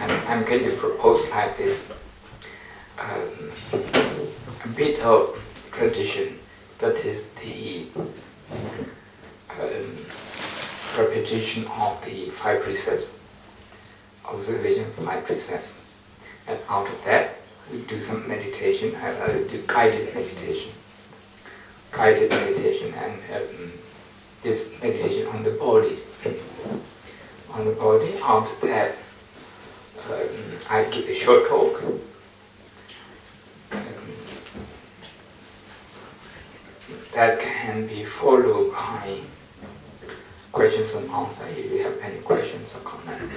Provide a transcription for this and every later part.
I'm going to propose like this. A bit of tradition, that is the repetition of the 5 precepts, observation of 5 precepts. And out of that, we do some meditation, and I will do guided meditation. Guided meditation, and this meditation on the body. On the body, after that, I give a short talk. That can be followed by questions and answers if you have any questions or comments.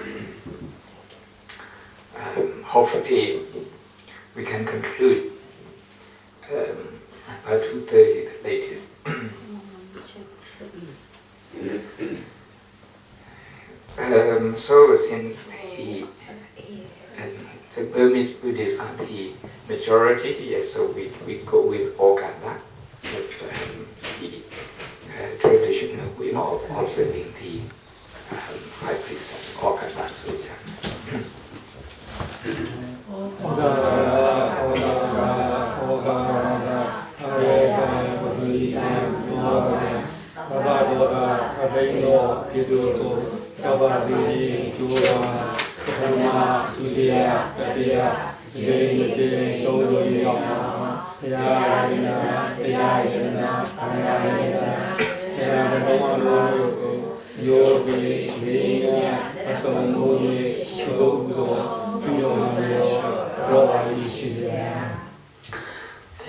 Hopefully we can conclude by 2:30 the latest. So since the Burmese Buddhists are the majority, yes, so we go with Ogata. That's the traditional way of observing the 5 precepts, Ogata Sutta.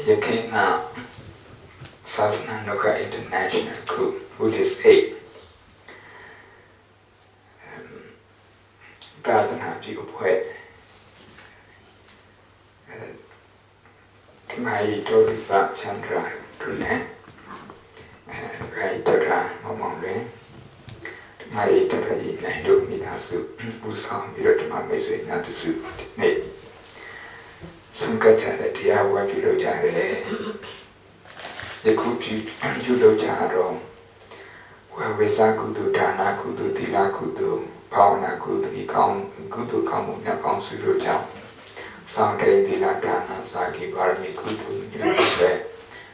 Yakena Sasananuka International Group, Buddhist Aid. Dadana Jigupwe Timai Toriba Chandra Tune Gaitara Mamambe Timai Tarai Nando Minasu Busam Virotama Meswe Natusu Nate Sankachara Tiawa Pilojare the Kupi Judo Charo where Vesakudu Dana Kudu Tila Kudu Pauna Kudu Kudu Kamu Nakon Suruja Sunday Tila Dana Saki Barmi Kudu Yuse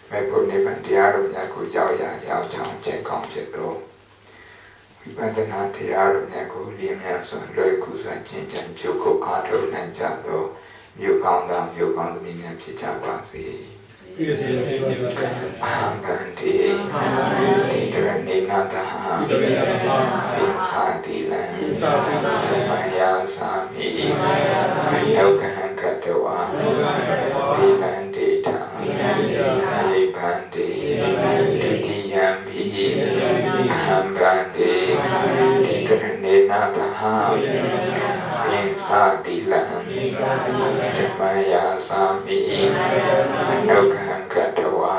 Mepone Bandiaro Naku Yaya Yao Chang Chekong Cheto Vipandana Tiaro Naku Limia Son Loikusa Chinchan Choko Ato Nanjado Yukanda Yukanda Minya Chichawasi Ahambandi Titrani Nataha Vinsati Lan Maya Sami Anokahan Katawa Dilan Dita Ayipandi Tudiyambi Ahambandi Titrani Nataha Vinsati Lan Maya Sami Anokahan Katawa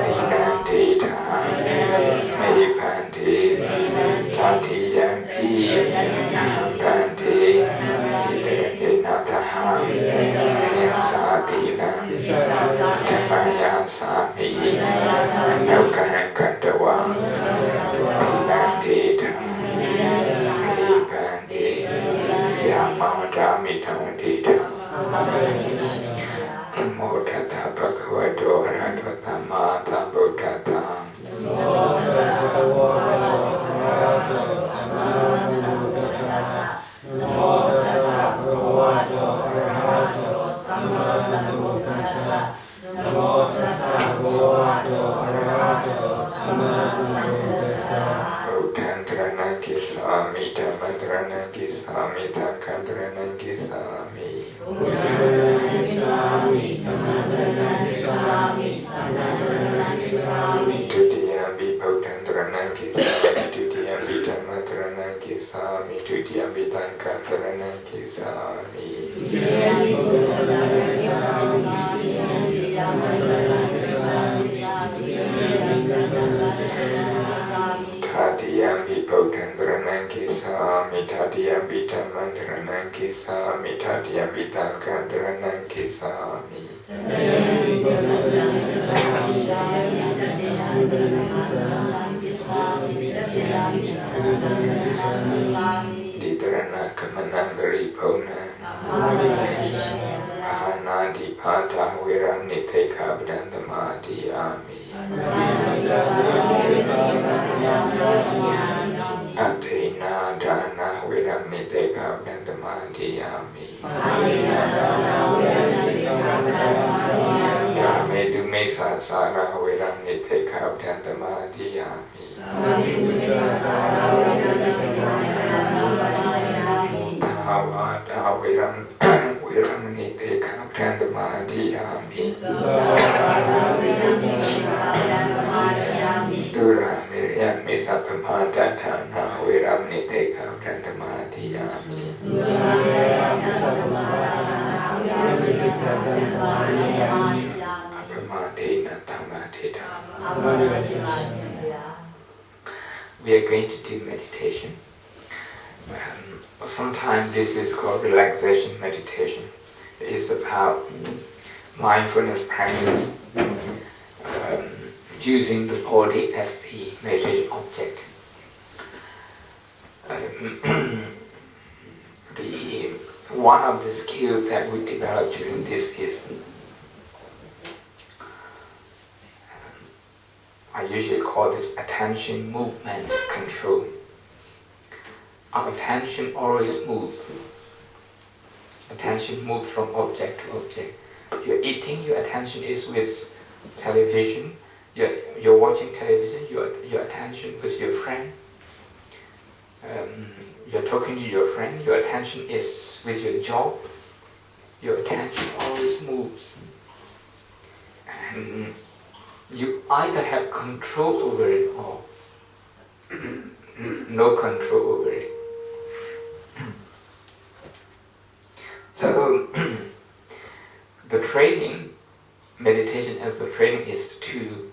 Dilan Dita Ayipandi Tudiyambi Ahambandi Titrani Nataha Vinsati Lan Maya Sami Anokahan Katawa Dilan Dita Ayipandi Yamadami Tamadita Namo Tata Bhagavato Arahato Samma Buddhata Namo Tassa Bhagavato Arahato Samma Buddhassa Namo Tassa Bhagavato Arahato Samma Buddhassa Buddhantrana Kisami Dhammatrana Kisami Thakantrana Kisami Buddhantrana Kisami Dhammatrana Kisami Thakantrana Kisami Tudiyambi Buddhantrana Kisami Tudiyambi Dhammatrana Kisami Tudiyambi Thakantrana Kisami Tudiyambi Buddhantrana Kisami Tudiyambi Dhammatrana Kisami Tudiyambi Thakantrana Kisami Tadiyambi Buddhantrana Kisami Tadiyambi Dhammatrana Kisami Tadiyambi Thakantrana Kisami Tadiyambi Buddhantrana Kisami Tadiyambi Dhammatrana Kisami Sarana Kamanandari Pona Anandi Pata Viram Niteka Bdandamadi Ami Adina Dana Viram Niteka Bdandamadi Ami Kame Dumesa Sara Viram Niteka Bdandamadi Ami Tawada Viram Niteka Bdandamadi Ami Dura Miriam Misapamata Tana Viram Niteka Bdandamadi Ami Apamadena Tamadeta. We are going to do meditation. Sometimes this is called relaxation meditation. It is about mindfulness practice, using the body as the meditation object. One of the skills that we develop during this is, I usually call this attention movement control. Our attention always moves. Attention moves from object to object. You're eating, your attention is with television. You're watching television, your attention with your friend. You're talking to your friend, your attention is with your job. Your attention always moves. And you either have control over it or no control over it. So the training, meditation as the training is to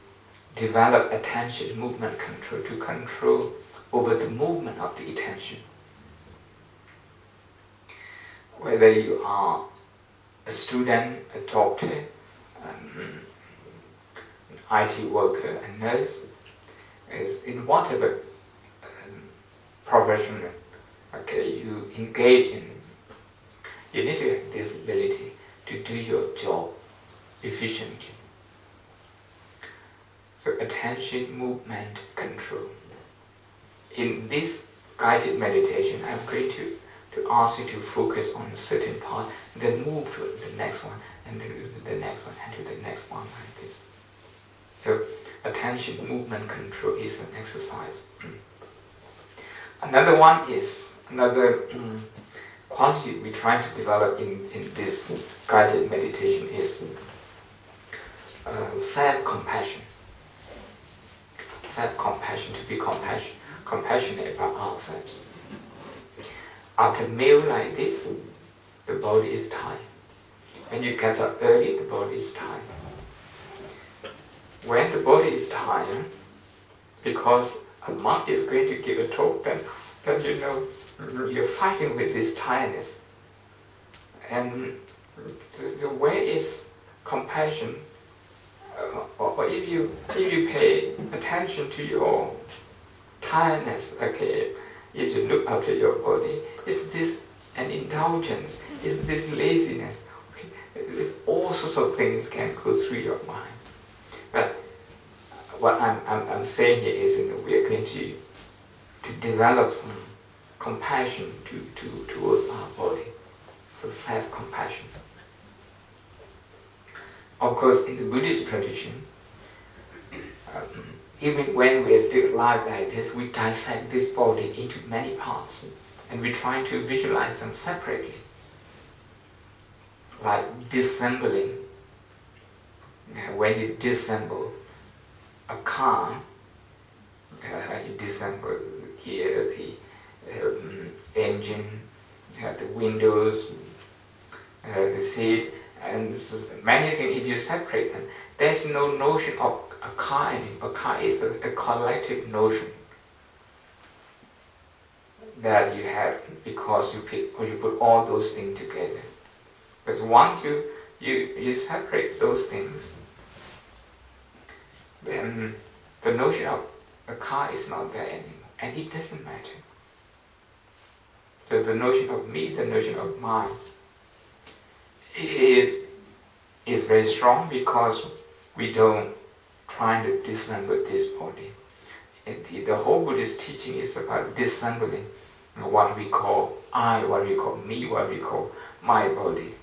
develop attention movement control, to control over the movement of the attention. Whether you are a student, a doctor, an IT worker, a nurse, is in whatever profession you engage in, you need to have this ability to do your job efficiently. So attention movement control. In this guided meditation, I'm going to ask you to focus on a certain part, then move to the next one, and then to the next one, and to the next one, like this. So attention movement control is an exercise. Another one is, another quality we try to develop in this guided meditation is self-compassion. Self-compassion, to be compassionate about ourselves. After a meal like this, the body is tired. When you get up early, the body is tired. When the body is tired, because a monk is going to give a talk, then you know you're fighting with this tiredness. And the way is compassion. Or if you pay attention to your tiredness, if you look after your body, is this an indulgence? Is this laziness? There's all sorts of things can go through your mind. But what I'm saying here is, we are going to develop some compassion towards our body, so self-compassion. Of course, in the Buddhist tradition, even when we are still alive like this, we dissect this body into many parts, and we try to visualize them separately, like disassembling. When you disassemble a car, you disassemble here the engine, the windows, the seat, and many things. If you separate them, there's no notion of a car anymore. A car is a collective notion that you have because you put all those things together. But once you separate those things, then the notion of a car is not there anymore, and it doesn't matter. So the notion of me, the notion of mine, is very strong because we don't try to disassemble this body. The whole Buddhist teaching is about disassembling what we call I, what we call me, what we call my body,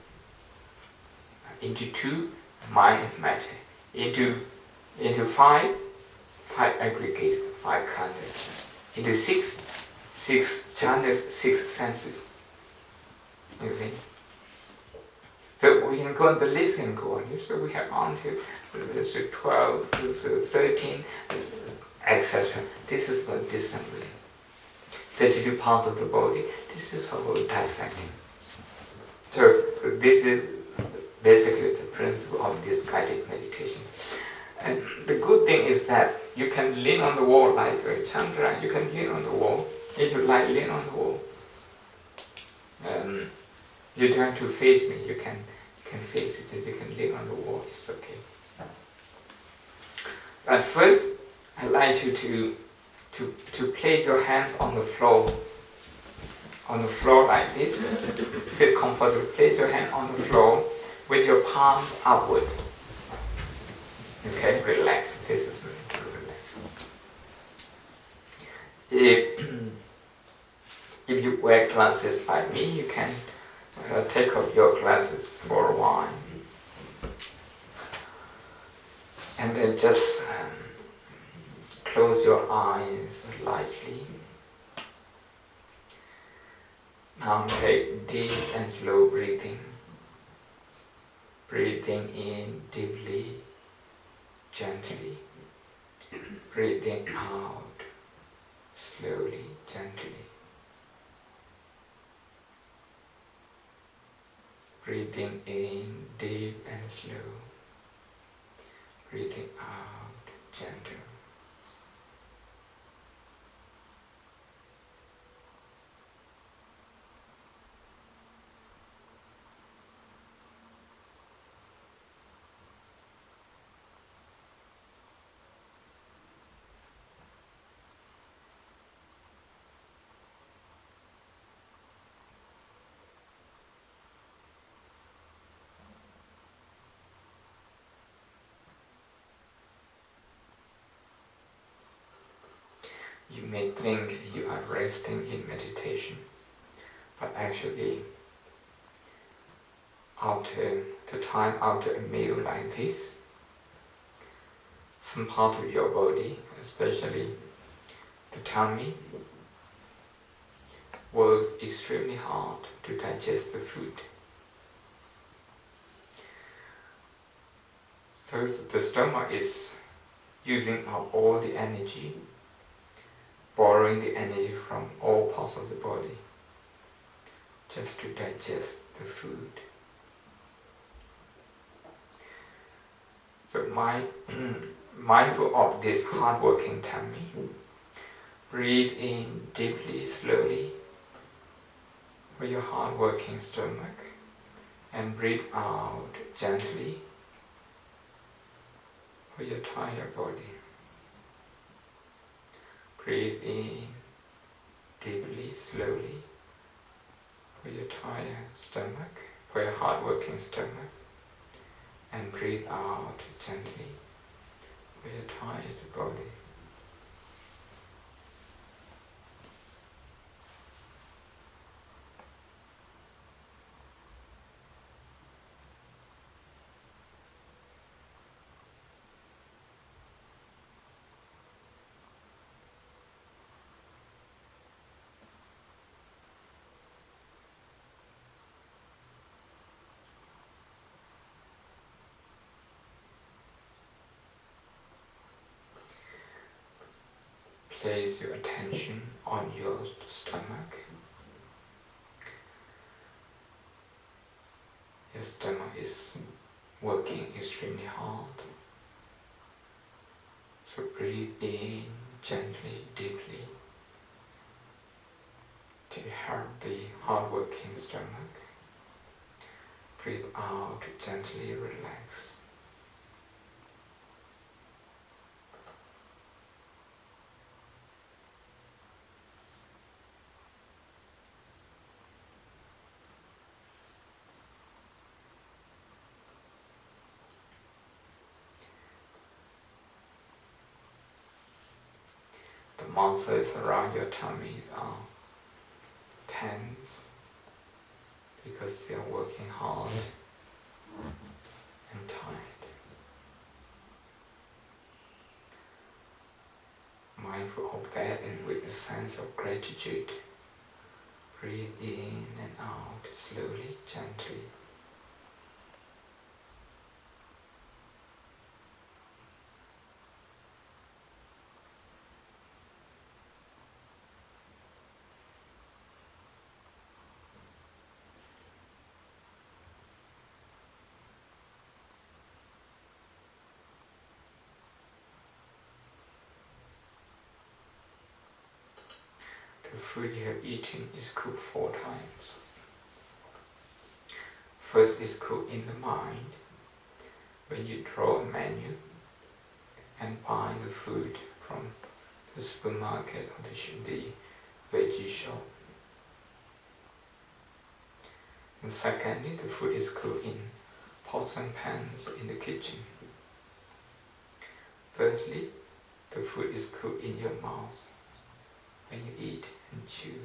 into two, mind and matter, into five aggregates, five khandhas, into six jhanas, six senses. You see? So we can go on, the list can go on. So we have on to 12, to 13, etc. This is about disassembling. 32 parts of the body, this is how we're dissecting. So this is basically the principle of this guided meditation. And the good thing is that you can lean on the wall like Chandra, you can lean on the wall. If you like, lean on the wall. You don't have to face me, you can face it, you can lean on the wall, it's okay. But first, I'd like you to place your hands on the floor like this. Sit comfortably, place your hand on the floor with your palms upward. Okay, relax, this is relax. If you wear glasses like me, you can take off your glasses for a while. And then just close your eyes lightly. Now take deep and slow breathing. Breathing in deeply, gently. Breathing out slowly, gently. Breathing in deep and slow. Breathing out gentle. You may think you are resting in meditation, but actually after a meal like this, some part of your body, especially the tummy, works extremely hard to digest the food. So the stomach is using up all the energy, borrowing the energy from all parts of the body just to digest the food. So mindful of this hard-working tummy, breathe in deeply, slowly for your hard-working stomach, and breathe out gently for your tired body. Breathe in deeply, slowly for your tired stomach, for your hard-working stomach, and breathe out gently for your tired body. Place your attention on your stomach. Your stomach is working extremely hard. So breathe in gently, deeply to help the hard-working stomach. Breathe out gently, relax. muscles around your tummy are tense because they are working hard and tired. Mindful of that, and with a sense of gratitude, breathe in and out slowly, gently. The food you have eaten is cooked 4 times. First is cooked in the mind, when you draw a menu and buy the food from the supermarket or the veggie shop. And secondly, the food is cooked in pots and pans in the kitchen. Thirdly, the food is cooked in your mouth when you eat and chew.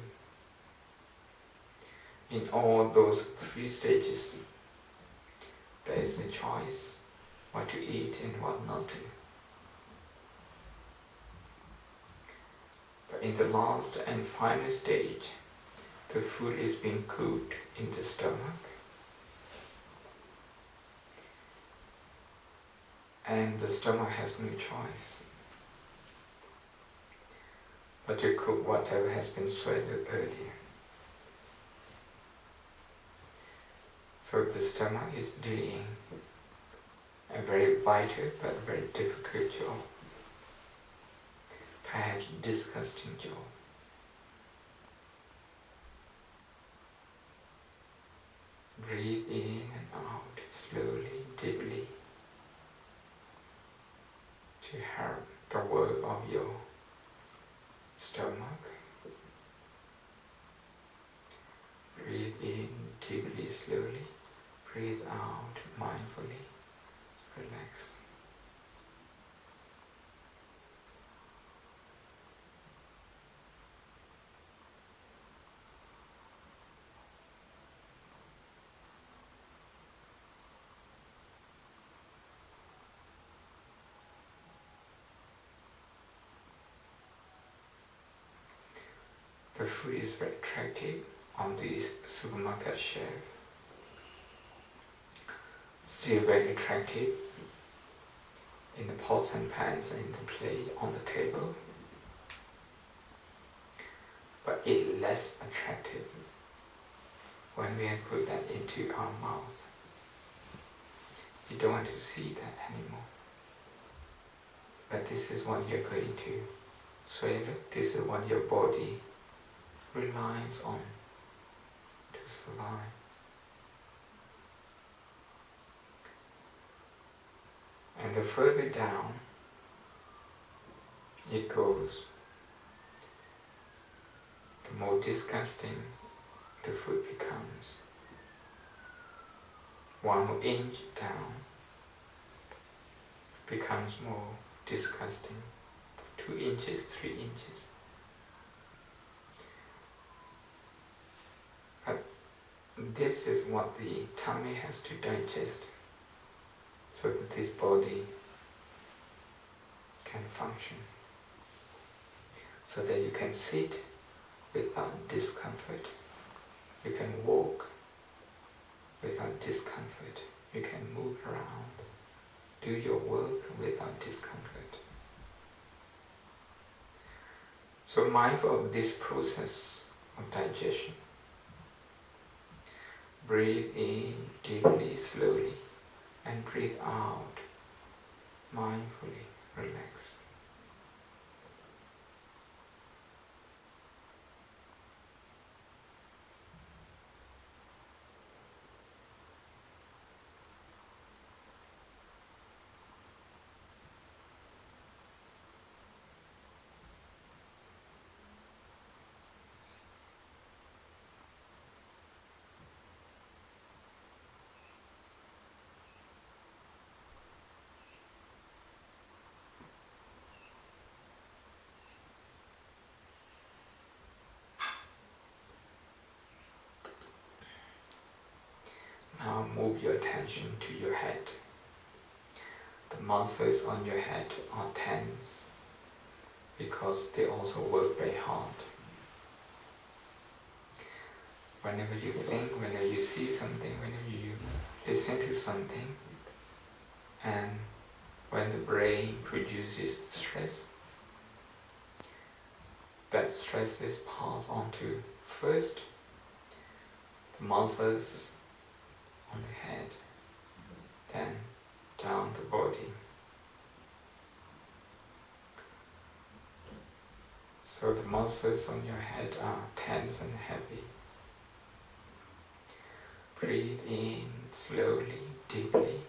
In all those 3 stages, there is a choice what to eat and what not to. But in the last and final stage, the food is being cooked in the stomach, and the stomach has no choice but to cook whatever has been swallowed earlier. So the stomach is doing a very vital but very difficult job, perhaps disgusting job. Breathe in and out slowly, deeply, to help the work of your stomach. Breathe in deeply, slowly. Breathe out mindfully. Relax. The food is very attractive on the supermarket shelf. Still very attractive in the pots and pans and in the plate on the table. But it's less attractive when we have put that into our mouth. You don't want to see that anymore. But this is what you're going to swallow. This is what your body relies on to survive. And the further down it goes, the more disgusting the food becomes. 1 inch down becomes more disgusting. 2 inches, 3 inches. But this is what the tummy has to digest, so that this body can function, so that you can sit without discomfort, you can walk without discomfort, you can move around, do your work without discomfort. So mindful of this process of digestion. Breathe in deeply, slowly, and breathe out mindfully, relaxed. Now move your attention to your head. The muscles on your head are tense because they also work very hard. Whenever you think, whenever you see something, whenever you listen to something, and when the brain produces stress, that stress is passed on to first the muscles on the head, then down the body. So the muscles on your head are tense and heavy. Breathe in slowly, deeply,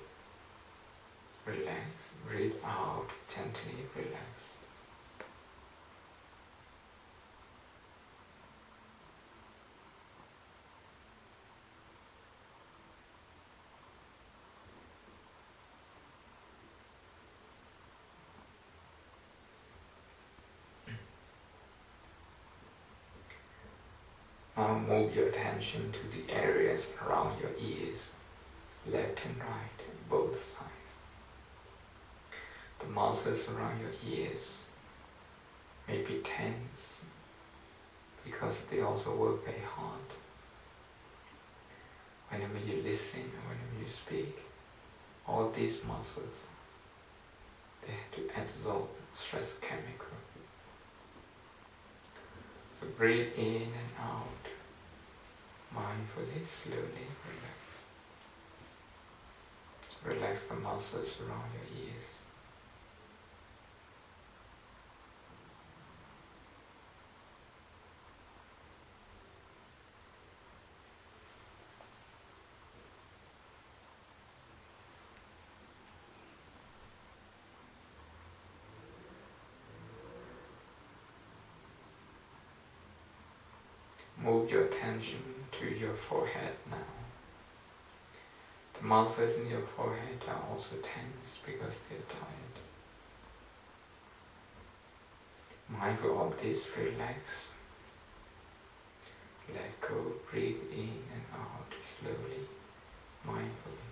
relax. Breathe out gently, relax. Now move your attention to the areas around your ears, left and right, both sides. The muscles around your ears may be tense because they also work very hard. Whenever you listen and whenever you speak, all these muscles, they have to absorb stress chemical. So breathe in and out, mindfully, slowly, relax. Relax the muscles around your ears. Move your attention to your forehead now. The muscles in your forehead are also tense because they are tired. Mindful of this, relax. Let go, breathe in and out slowly, mindfully.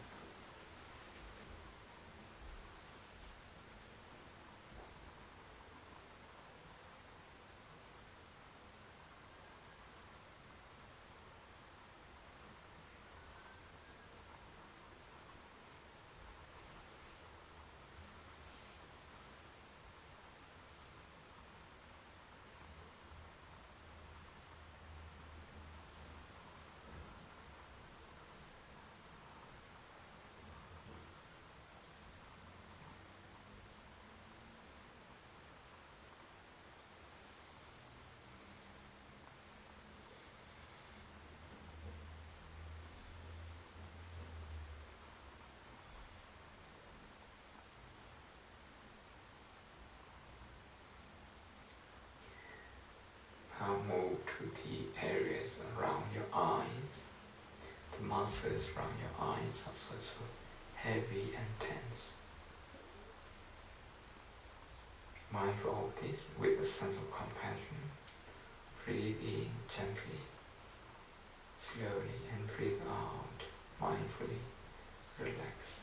Now move to the areas around your eyes. The muscles around your eyes are also heavy and tense. Mindful of this with a sense of compassion. Breathe in gently, slowly, and breathe out mindfully. Relax.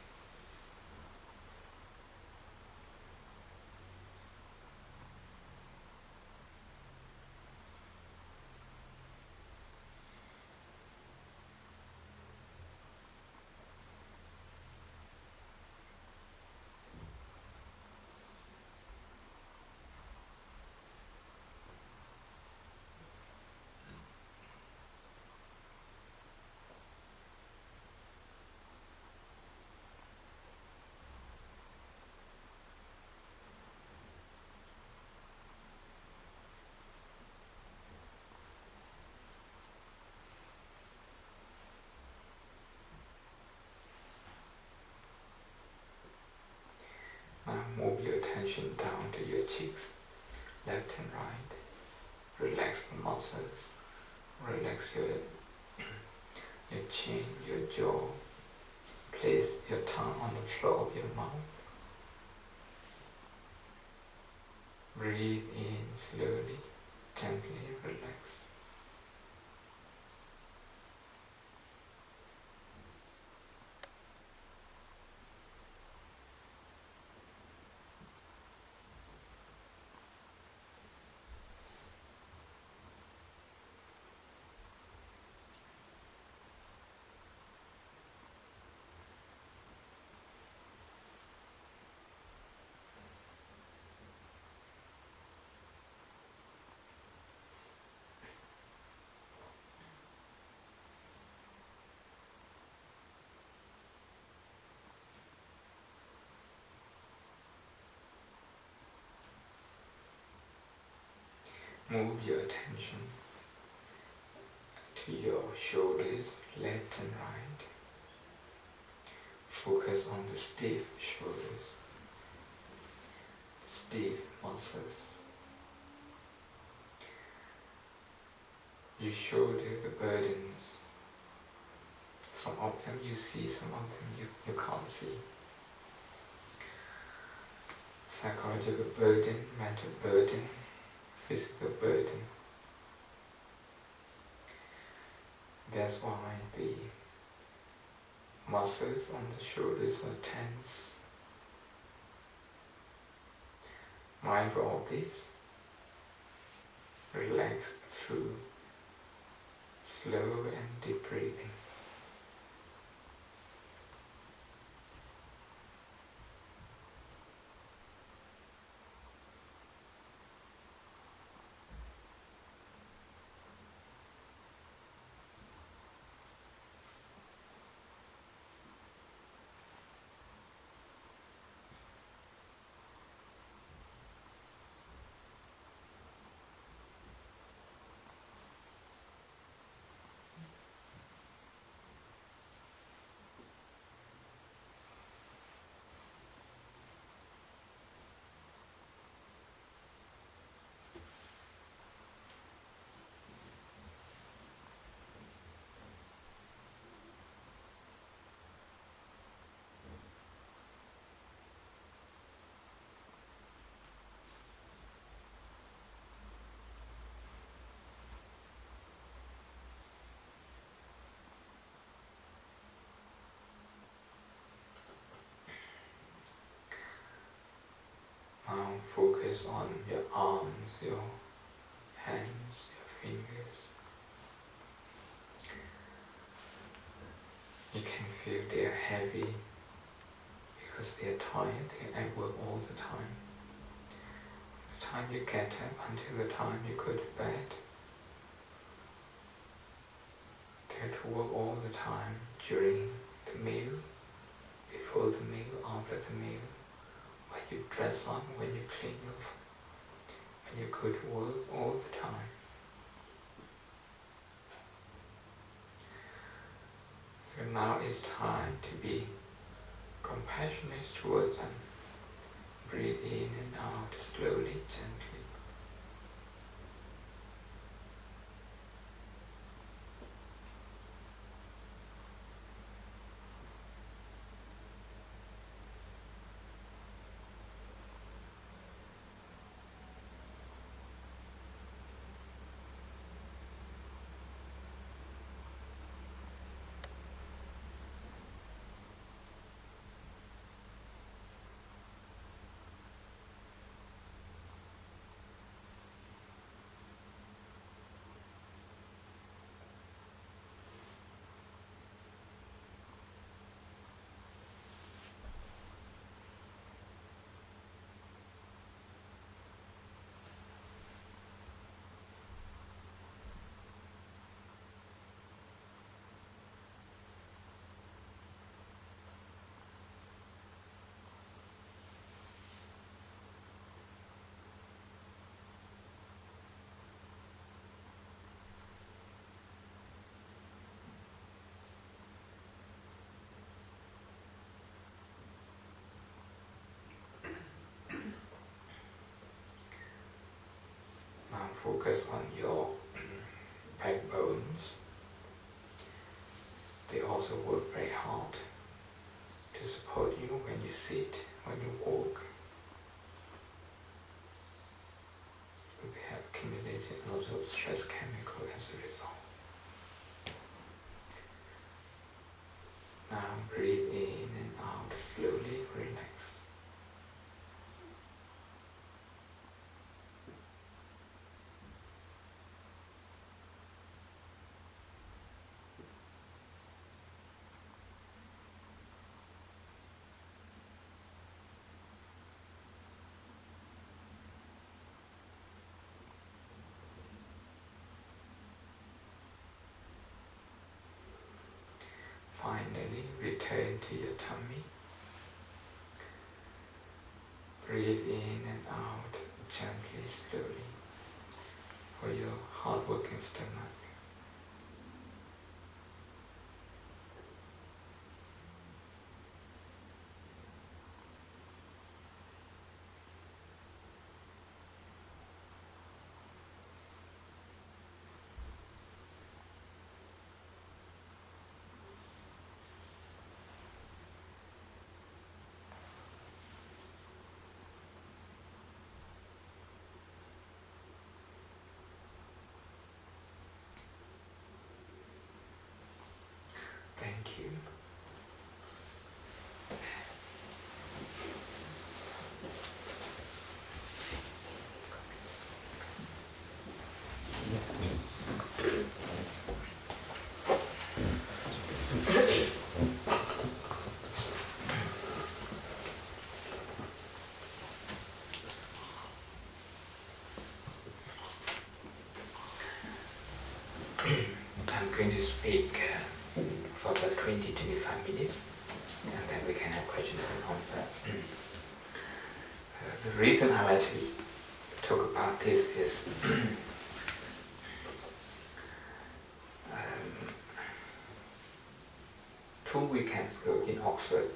Now move your attention down to your cheeks, left and right. Relax the muscles. Relax your chin, your jaw. Place your tongue on the floor of your mouth. Breathe in slowly, gently, relax. move your attention to your shoulders, left and right. Focus on the stiff shoulders, the stiff muscles. You shoulder the burdens. Some of them you see, some of them you can't see. Psychological burden, mental burden, physical burden. That's why the muscles on the shoulders are tense. Mindful of this. Relax through slow and deep breathing. Now focus on your arms, your hands, your fingers. You can feel they are heavy because they are tired, they are at work all the time. From the time you get up until the time you go to bed, they have to work all the time during the meal, before the meal, after the meal. When you dress on, when you clean your food, when you go to work, all the time. So now it's time to be compassionate towards them. Breathe in and out slowly, gently. Now focus on your backbones. They also work very hard to support you when you sit, when you walk. So they have accumulated a lot of stress chemical as a result. Now breathe in and out slowly, relax. Finally, return to your tummy. Breathe in and out gently, slowly. for your hard-working stomach. Thank you. I'm going to speak for about 20-25 minutes, and then we can have questions and answers. The reason I like to talk about this is 2 weekends ago in Oxford,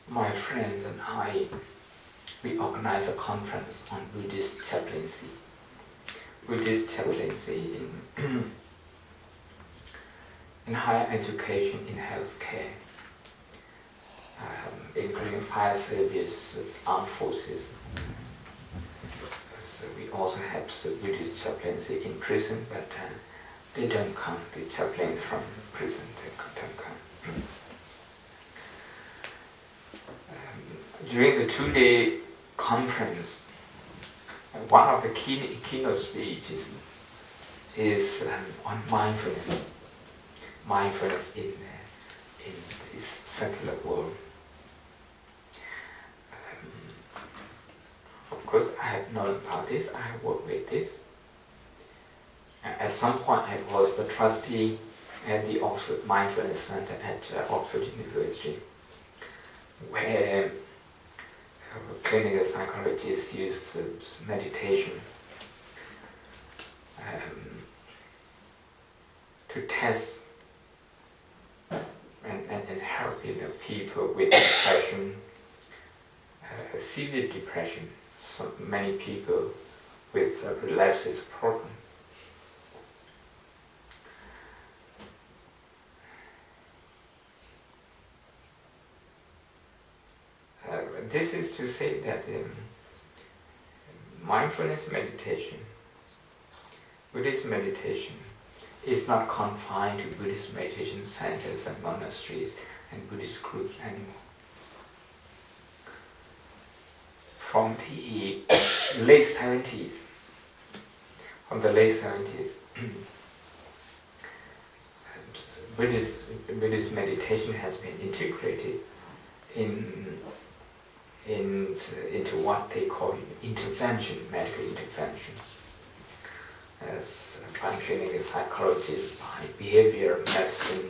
my friends and I, we organized a conference on Buddhist chaplaincy. Buddhist chaplaincy in higher education, in healthcare, including fire service, armed forces. So we also have Buddhist chaplaincy in prison, but they don't come. The chaplains from prison, they don't come. During the 2-day conference, one of the keynote speeches is on mindfulness. Mindfulness in this secular world. Of course, I have known about this. I have worked with this. At some point, I was the trustee at the Oxford Mindfulness Center at Oxford University, where clinical psychologists use meditation to test and help people with depression, severe depression. So many people with relapses problem. This is to say that mindfulness meditation, Buddhist meditation, is not confined to Buddhist meditation centers and monasteries and Buddhist groups anymore. From the late 70s, Buddhist meditation has been integrated into what they call intervention, medical intervention, as by clinical psychologists, by behavioral medicine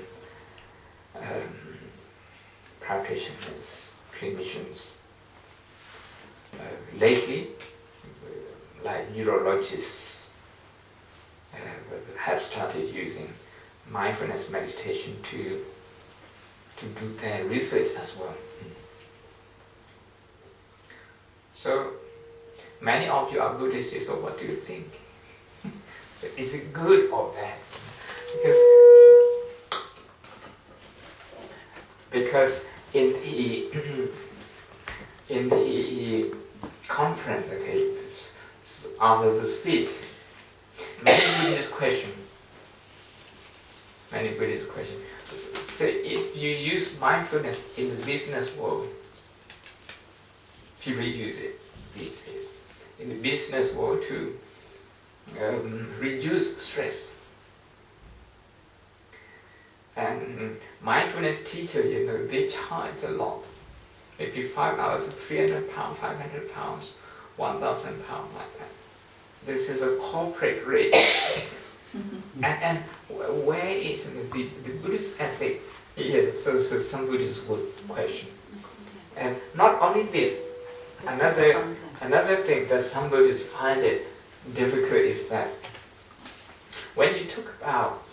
practitioners, clinicians. Lately, like neurologists have started using mindfulness meditation to do their research as well. So, many of you are Buddhists, so what do you think? So is it good or bad? Because in the conference, okay, after the speech, many Buddhist questions. So if you use mindfulness in the business world, people use it these days. In the business world to reduce stress. And mindfulness teachers, they charge a lot. Maybe 5 hours, £300, £500, £1,000, like that. This is a corporate rate. and where is the Buddhist ethic? Yeah, so some Buddhists would question. And not only this, Another thing that some Buddhists find it difficult is that when you talk about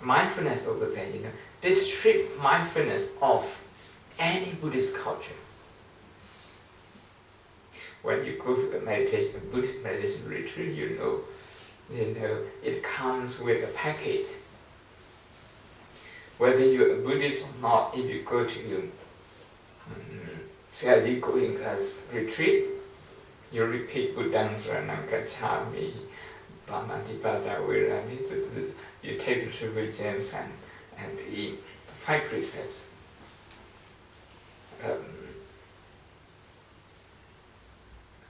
mindfulness over there, they strip mindfulness of any Buddhist culture. When you go to a Buddhist meditation retreat, it comes with a package. Whether you're a Buddhist or not, if you go to say you go in as retreat, you repeat Buddhang Saranam Gacchami, Panatipada Virami, you take the Triple Gems and the 5 precepts.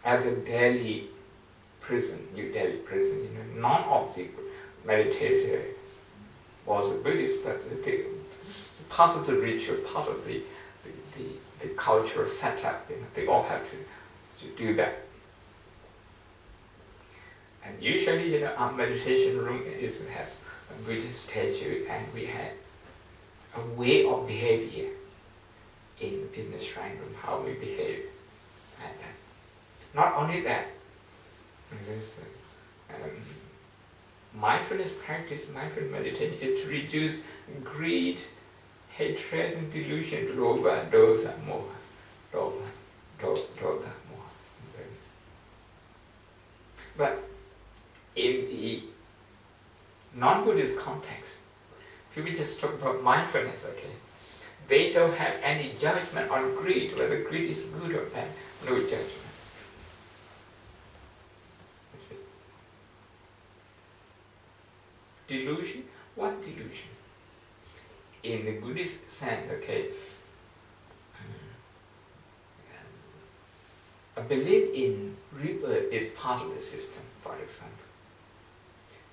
At the Delhi prison, New Delhi prison, none of the meditators was a Buddhist, but part of the ritual, part of the cultural setup, they all have to do that. And usually, our meditation room has a Buddhist statue, and we had a way of behavior in the shrine room, how we behave. And not only that, this mindfulness practice, mindful meditation, is to reduce greed, hatred, and delusion, lobha, dosa, moha, dosa, moha. But in the non-Buddhist context, people just talk about mindfulness, okay? They don't have any judgment on greed, whether greed is good or bad, no judgment. Delusion? What delusion? In the Buddhist sense, okay, a belief in rebirth is part of the system, for example.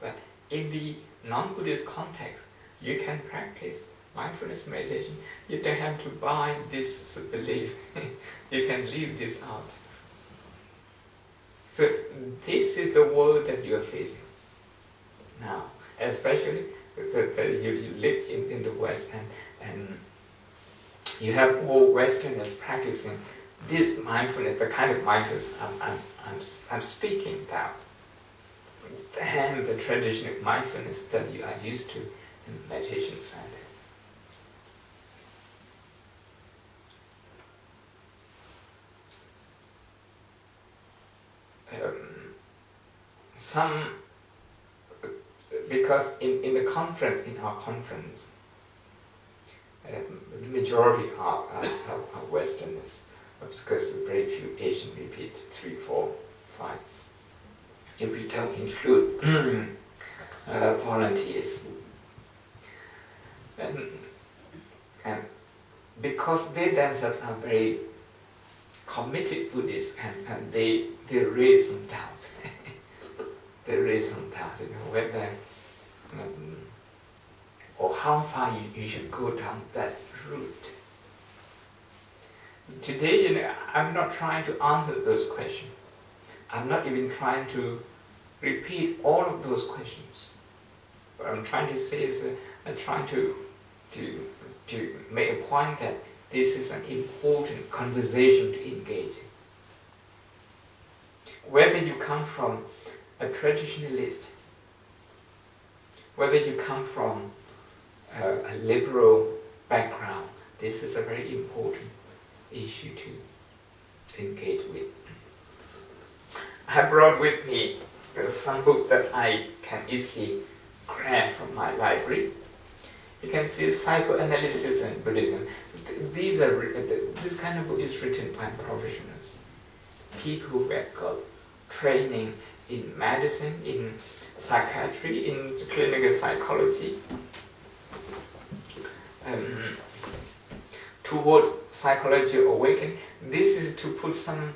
But in the non-Buddhist context, you can practice mindfulness meditation. You don't have to buy this belief. You can leave this out. So this is the world that you are facing now. Especially that you live in the West, and you have all Westerners practicing this mindfulness, the kind of mindfulness I'm speaking about, and the traditional mindfulness that you are used to in the meditation center. Because in our conference, the majority are Westerners, because very few Asian repeat, 3, 4, 5. If we don't include volunteers. And because they themselves are very committed Buddhists, and they raise some doubts. They raise some doubts, whether or how far you should go down that route. Today, I'm not trying to answer those questions. I'm not even trying to repeat all of those questions. What I'm trying to say is that I'm trying to make a point that this is an important conversation to engage in. Whether you come from a traditionalist, whether you come from a liberal background, this is a very important issue to engage with. I brought with me some books that I can easily grab from my library. You can see Psychoanalysis and Buddhism. This kind of book is written by professionals, people who have got training in medicine, in psychiatry, in clinical psychology, toward psychological awakening. This is to put some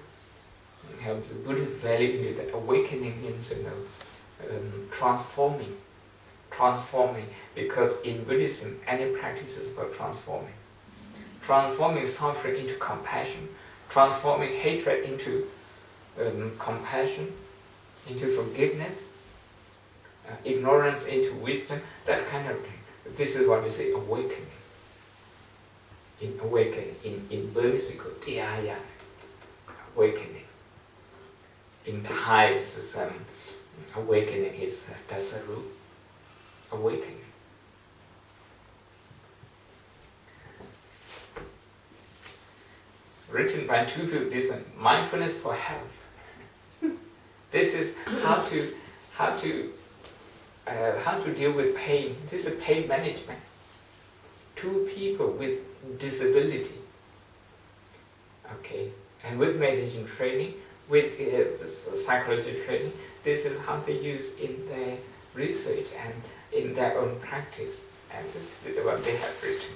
the Buddhist value into the awakening means transforming, because in Buddhism any practice is about transforming suffering into compassion, transforming hatred into compassion, into forgiveness, ignorance into wisdom, that kind of thing. This is what we say awakening. In Burmese we call Dhyaya. awakening. In Thai, this is awakening is Dasaru, awakening. Written by two people, this is mindfulness for health. This is how to deal with pain. This is pain management. Two people with disability. Okay, and with meditation training, with psychology training, this is how they use in their research and in their own practice. And this is what they have written.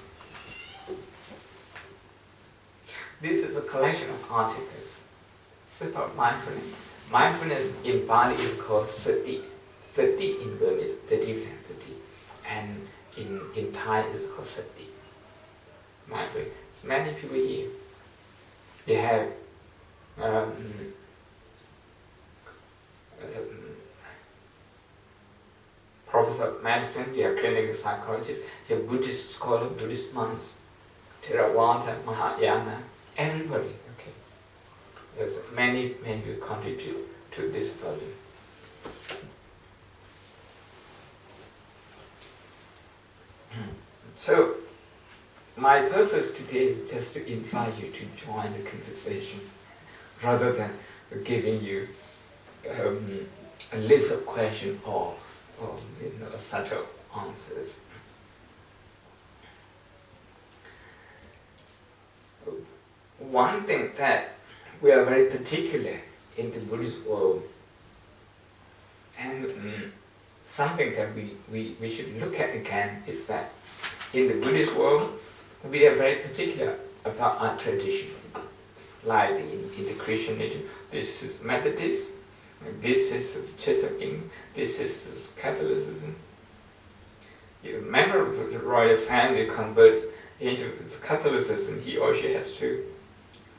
This is a collection of articles. It's about mindfulness. Mindfulness in Bali is called sati. Sati in Burmese, sati, and in Thai it's called sati. Mindfulness. Many people here, they have professor of medicine, you have clinical psychologists, you have Buddhist scholars, Buddhist monks, Theravada, Mahayana, everybody. Okay, there's many who contribute to this volume. So, my purpose today is just to invite you to join the conversation, rather than giving you a list of questions or a set of answers. One thing that we are very particular in the Buddhist world, and something that we should look at again, is that in the Buddhist world, we are very particular about our tradition. Like in the Christianity, this is Methodist, this is Church of England, this is Catholicism. If a member of the royal family converts into Catholicism, he or she has to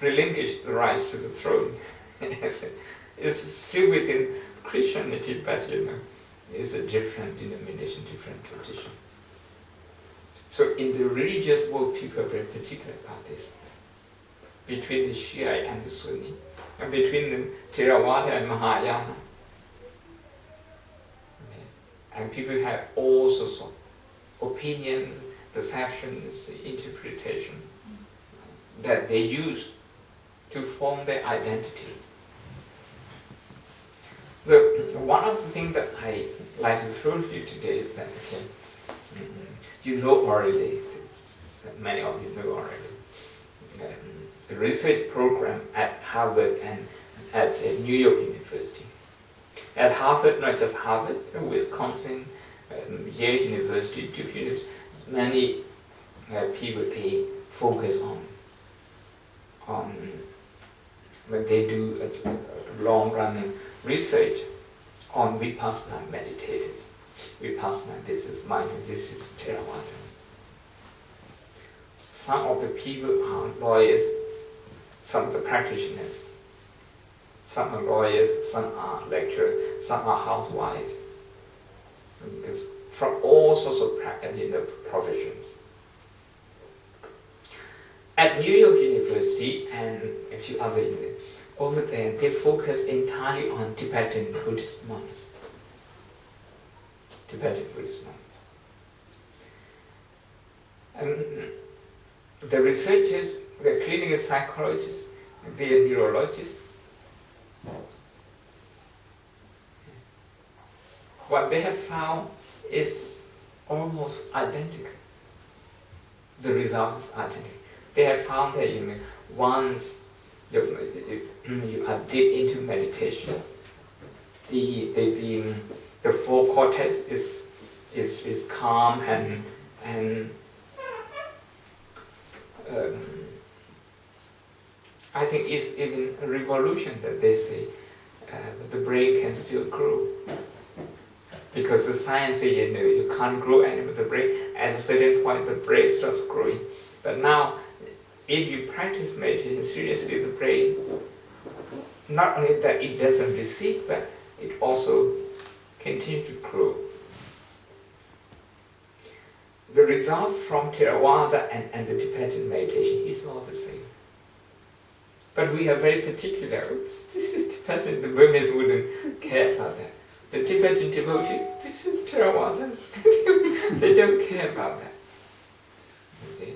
relinquish the rights to the throne. It's still within Christianity, but it's a different denomination, different tradition. So in the religious world, people are very particular about this. Between the Shia and the Sunni, and between the Theravada and Mahayana. Okay. And people have all sorts of opinions, perceptions, interpretation that they use to form their identity. One of the things that I like to throw to you today is that, okay, you know already, many of you know already, the research program at Harvard and at New York University. At Harvard, not just Harvard, Wisconsin, Yale University, Duke University, many people they focus on when they do a long-running research on Vipassana meditators. Vipassana, this is mindfulness, this is Theravada. Some of the people are lawyers, some of the practitioners. Some are lawyers, some are lecturers, some are housewives. Because from all sorts of professions. At New York University and a few other universities, over there they focus entirely on Tibetan Buddhist monks. Tibetan Buddhist monks. And the researchers, the clinical psychologists, the neurologists, what they have found is almost identical. The results are identical. They have found that once you are deep into meditation, the forecortex is calm and I think it's even a revolution that they say the brain can still grow. Because the science says you can't grow anymore the brain. At a certain point the brain stops growing. But now, if you practice meditation seriously, the brain, not only that it doesn't recede, but it also continues to grow. The results from Theravada and the Tibetan meditation is all the same. But we are very particular. This is Tibetan. The Burmese wouldn't care about that. The Tibetan devotee, this is Theravada. They don't care about that. You see?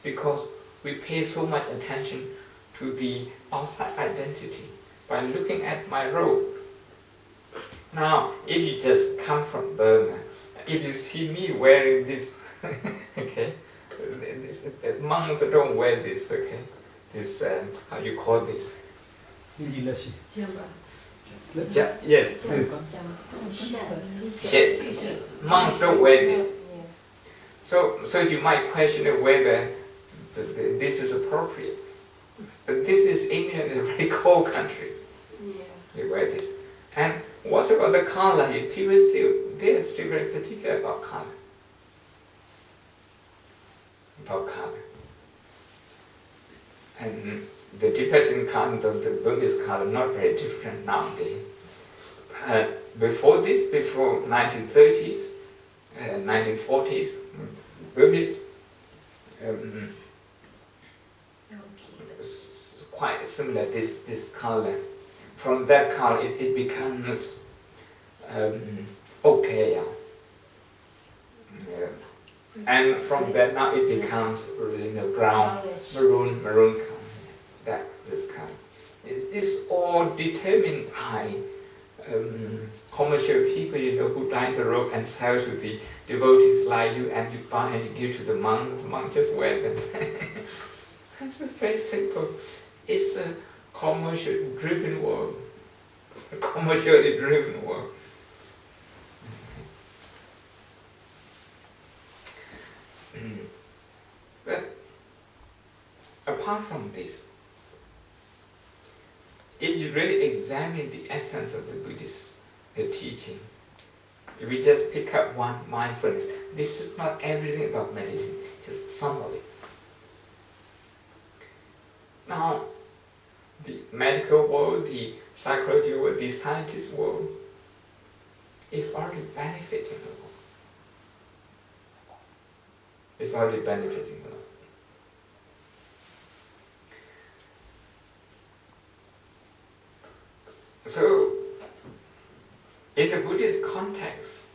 Because we pay so much attention to the outside identity by looking at my robe. Now, if you just come from Burma, if you see me wearing this, okay, monks don't wear this, okay, this, how you call this? Yes, this. Monks don't wear this. So you might question whether this is appropriate. But this is India, is a very cold country. You wear this. And what about the color? People they are still very particular about color. And the Tibetan color, the Burmese color, not very different nowadays. Before this, before 1930s, 1940s, Burmese quite similar, this color. From that color it becomes okay. And from that now it becomes brown, maroon color. This color. It's all determined by commercial people, who dye the robe and sell to the devotees like you, and you buy and you give to the monk just wear them. It's very simple. It's a commercially driven world. But apart from this, if you really examine the essence of the Buddhist teaching, if we just pick up one mindfulness, this is not everything about meditation, just some of it. Now, the medical world, the psychological world, the scientist world is already benefiting the world. It's already benefiting the world. So, in the Buddhist context,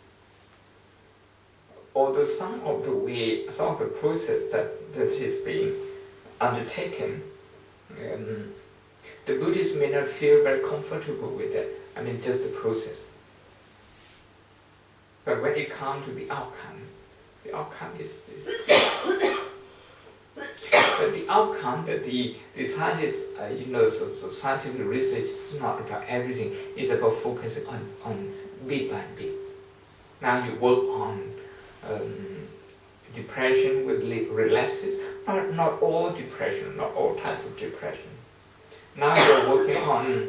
although some of the process that is being undertaken, the Buddhists may not feel very comfortable with that. Just the process. But when it comes to the outcome is but the outcome that the scientists, so scientific research is not about everything. It's about focusing on bit by bit. Now you work on depression with relapses. Not all depression, not all types of depression. Now you're working on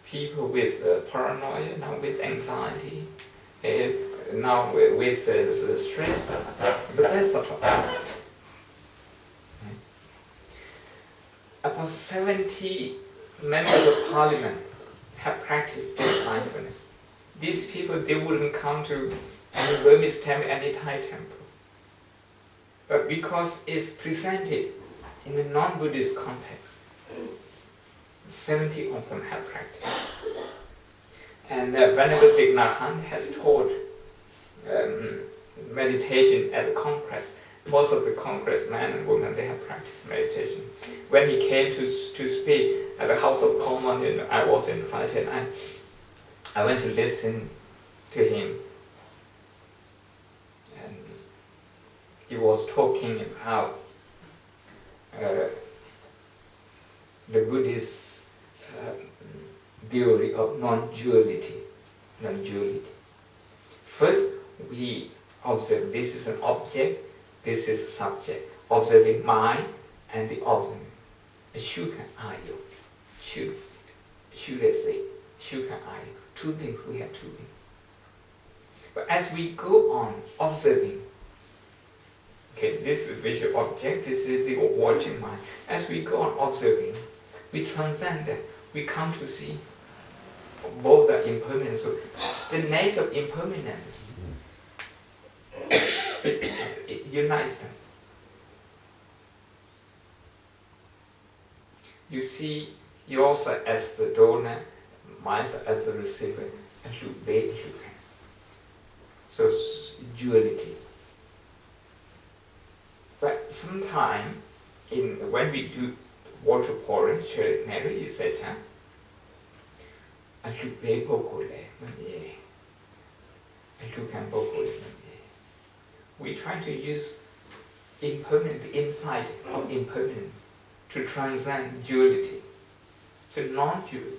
people with paranoia, now with anxiety, now with stress, but that's sort of about 70 members of parliament have practiced this mindfulness. These people, they wouldn't come to any Burmese temple, any Thai temple. But because it's presented in a non-Buddhist context, 70 of them have practiced. And Venerable Thich Nhat Hanh has taught meditation at the Congress. Most of the congressmen and women, they have practiced meditation. When he came to speak at the House of Commons, I was invited, and I went to listen to him. And he was talking about the Buddhist theory of non-duality. First, we observe this is an object, this is a subject. Observing mind and the observing. Shukan ayo. Shudase. Shukan ayo. Two things, we have two things. But as we go on observing, okay, this is visual object, this is the watching mind. As we go on observing, we transcend that. We come to see both the impermanence. So the nature of impermanence, it unites them. you see yourself as the donor, myself as the receiver, and so it's duality. But sometimes, when we do water pouring, etc., we try to use impermanent, the insight of impermanence to transcend duality. So non-duality.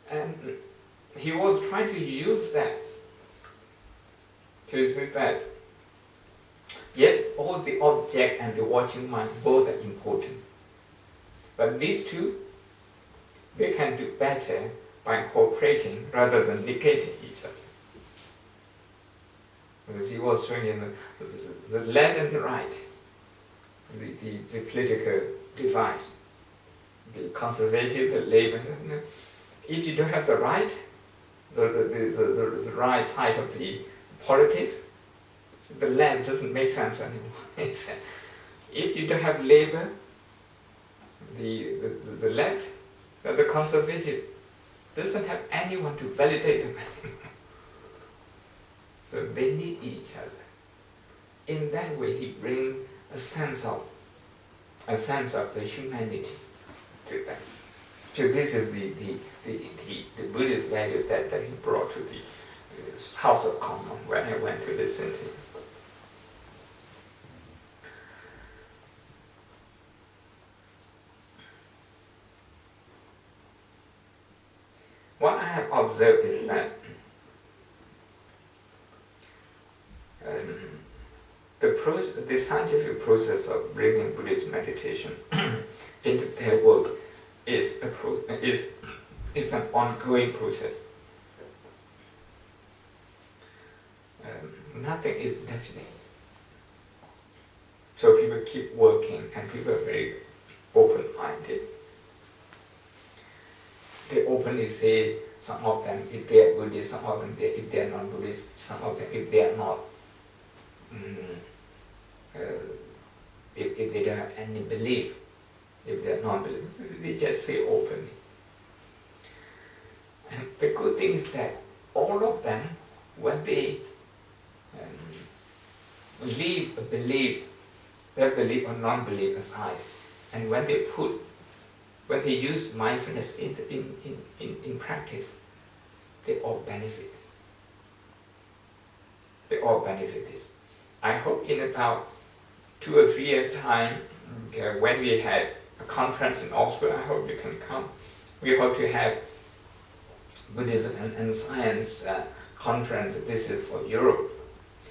And he was trying to use that to say that yes, all the object and the watching mind both are important. But these two, they can do better by cooperating rather than negating each other. As he was showing in the left and the right, the political divide, the conservative, the labor. If you don't have the right, the right side of the politics, the left doesn't make sense anymore. If you don't have labor, the left, the conservative, doesn't have anyone to validate them anymore. So they need each other. In that way, he brings a sense of the humanity to them. So this is the Buddhist value that he brought to the House of Commons when I went to listen to him. What I have observed is that the scientific process of bringing Buddhist meditation into their work is an ongoing process. Nothing is definite. So people keep working, and people are very open-minded. They openly say, some of them, if they are Buddhist, some of them, if they are non-Buddhist, some of them, if they are not, if they don't have any belief, if they are non-believers, they just say openly. And the good thing is that all of them, when they leave a belief, their belief or non-belief aside, and when they use mindfulness in practice, they all benefit this. They all benefit this. I hope in about 2 or 3 years' time, when we have a conference in Oxford, I hope you can come. We hope to have Buddhism and Science conference. This is for Europe.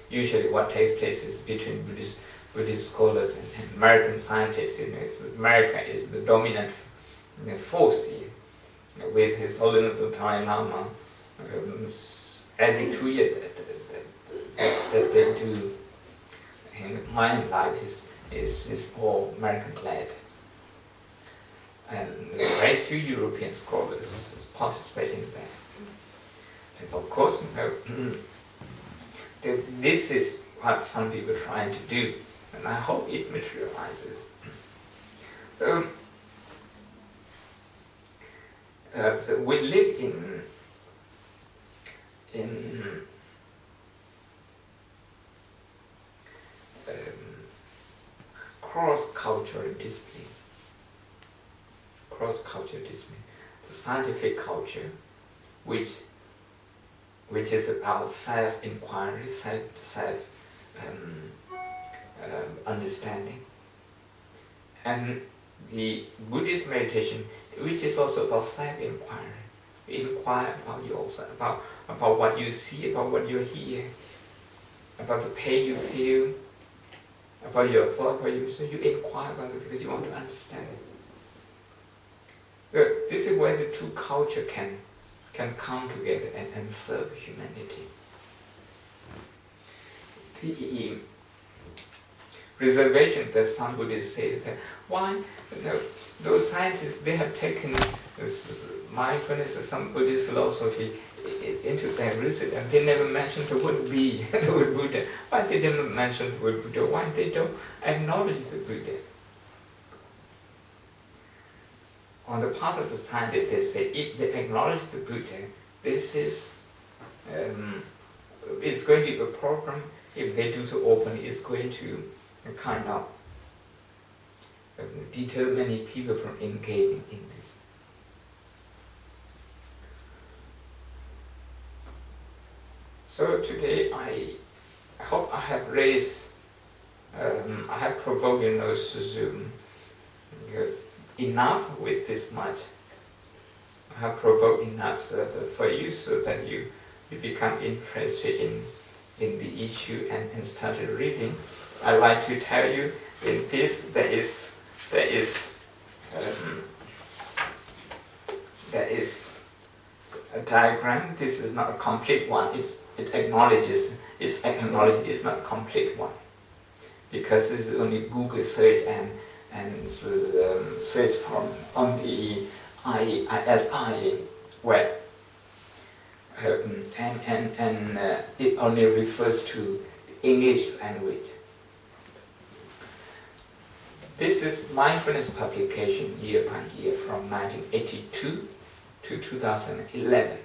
Usually what takes place is between Buddhist scholars and American scientists. America is the dominant force here. With His Holiness the Dalai Lama, every 2 years that they do mind life is all American-led. And very few European scholars participate in that. And of course, this is what some people are trying to do, and I hope it materializes. So we live in cross-cultural discipline. Cross-cultural discipline. The scientific culture, which is about self-inquiry, understanding, and the Buddhist meditation, which is also about self-inquiry. Inquire about yourself, about what you see, about what you hear, about the pain you feel, about your thought, so you inquire about it because you want to understand it. This is where the two culture can come together and serve humanity. The reservation that some Buddhists say that why those scientists, they have taken this mindfulness, some Buddhist philosophy, into their research and they never mention the word be, the word Buddha. Why they never mention the word Buddha? Why they don't acknowledge the Buddha? On the part of the scientists, they say if they acknowledge the Buddha, this is it's going to be a problem. If they do so openly, it's going to kind of deter many people from engaging in this. So today I hope I have raised, I have provoked enough with this much. I have provoked enough for you so that you become interested in the issue and started reading. I'd like to tell you in this there is a diagram. This is not a complete one. It acknowledges it's not a complete one because this is only Google search and search from on the ISI web, and it only refers to the English language. This is mindfulness publication year by year from 1982 to 2011.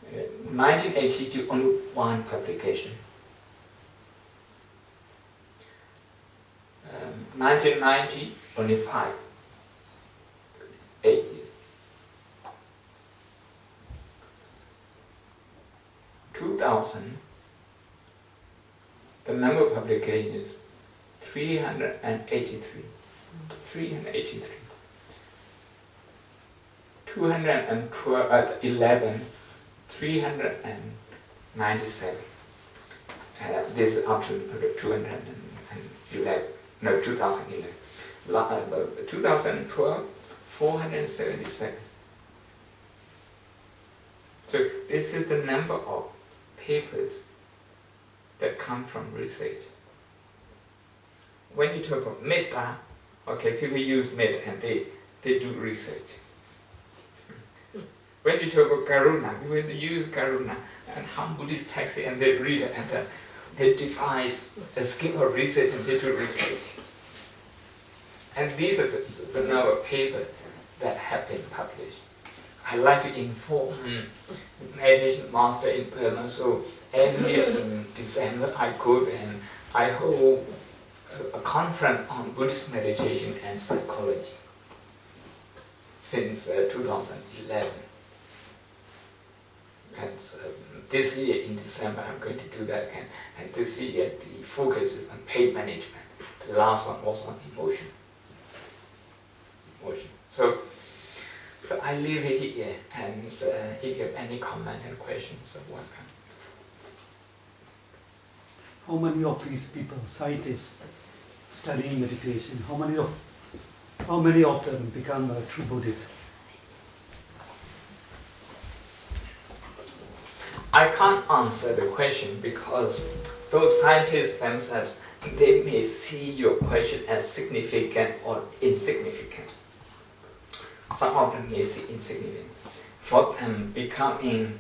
1982 only one publication. 1990 only 5. 8 years. 2000 the number of publications 383. 383. 211, 397. This is up to 211. No, 2011. 2012, 477. So this is the number of papers that come from research. When you talk about metta, okay, people use metta and they do research. When you talk about karuna, people use karuna and how Buddhist texts and they read it and they devise a scheme of research and they do research. And these are the number of papers that have been published. I like to inform meditation master in Burma, so earlier in December I go and I hold a conference on Buddhist meditation and psychology since 2011. And this year in December I'm going to do that again. And this year the focus is on pain management. The last one was on emotion. So I leave it here, and if you have any comment and questions, so welcome. How many of these people, scientists, studying meditation, how many of them become a true Buddhist? I can't answer the question because those scientists themselves, they may see your question as significant or insignificant. Some of them may see insignificant. For them, becoming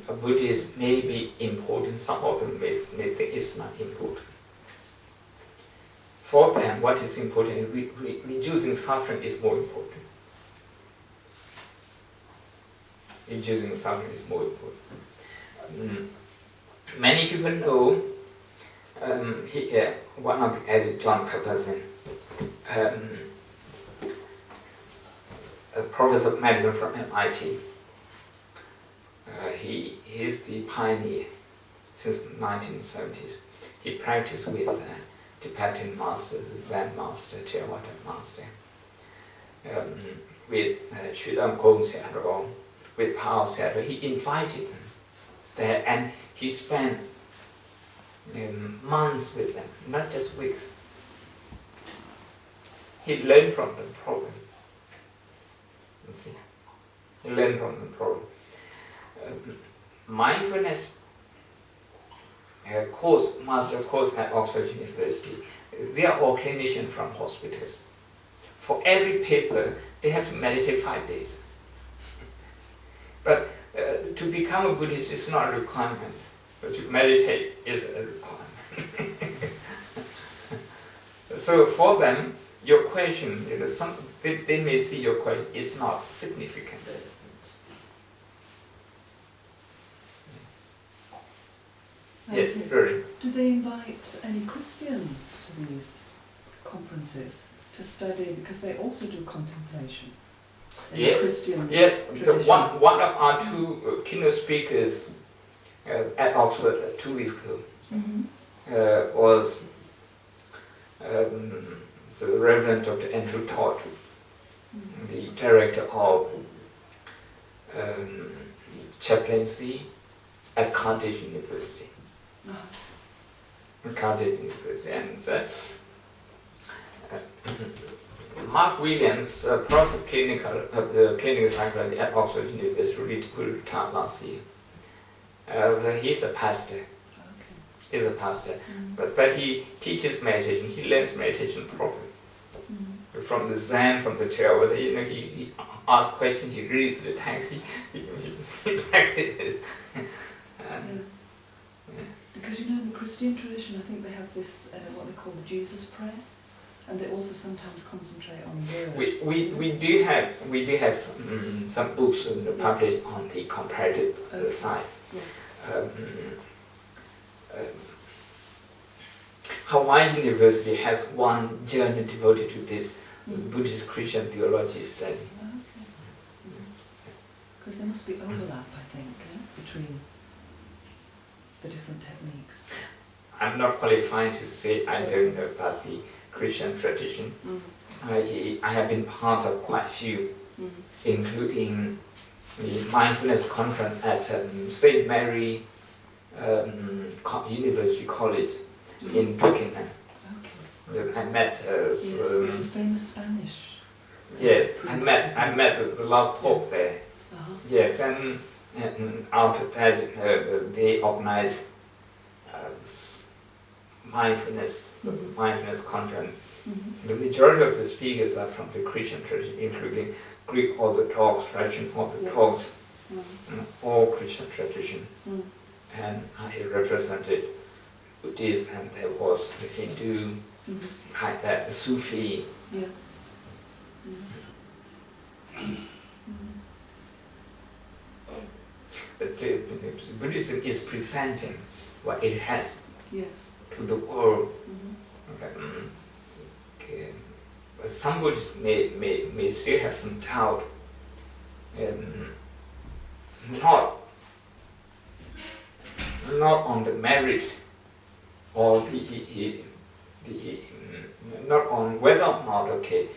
a Buddhist may be important. Some of them may think it's not important. For them, what is important, reducing suffering is more important. Reducing suffering is more important. Many people know one of the editors, John Kabat-Zinn, a professor of medicine from MIT. He is the pioneer since the 1970s. He practiced with Tibetan masters, Zen master, Theravada master, with Shulam Gong Sayadaw, with Pao Sayadaw. He invited them there and he spent months with them, not just weeks. He learned from the problem. You see, he learned from the problem. Mindfulness master course at Oxford University, they are all clinicians from hospitals. For every paper, they have to meditate 5 days. But to become a Buddhist is not a requirement, but to meditate is a requirement. So for them, your question, they may see your question is not significant. Yes, very. Do they invite any Christians to these conferences to study, because they also do contemplation? Yes, Christian yes. tradition. One of our two keynote speakers at Oxford 2 weeks ago was the Reverend Dr. Andrew Todd, the director of chaplaincy at Cardiff University. Cardiff University, and Mark Williams, professor of clinical psychology at Oxford University, who retired last year. He's a pastor. Okay. He's a pastor, but he teaches meditation. He learns meditation properly from the Zen, from the Taoist. He asks questions. He reads the text. He practices. Because in the Christian tradition, I think they have this what they call the Jesus prayer, and they also sometimes concentrate on words. We do have some books published on the comparative side. Yeah. Hawaii University has one journal devoted to this Buddhist Christian theology study. Because there must be overlap, I think, between the different techniques. I'm not qualified to say I don't know about the Christian tradition. I have been part of quite a few, including the mindfulness conference at St. Mary University College in Buchanan. Okay. I met this is famous Spanish. Yes, I met the last pope there. Yes, and after that they organized mindfulness conference. The majority of the speakers are from the Christian tradition, including Greek Orthodox, Russian Orthodox, all Christian tradition. And I represented Buddhist, and there was the Hindu, like that, the Sufi. Yeah. But Buddhism is presenting what it has to the world. Okay. But some Buddhists may still have some doubt, not on the merit or not on whether or not the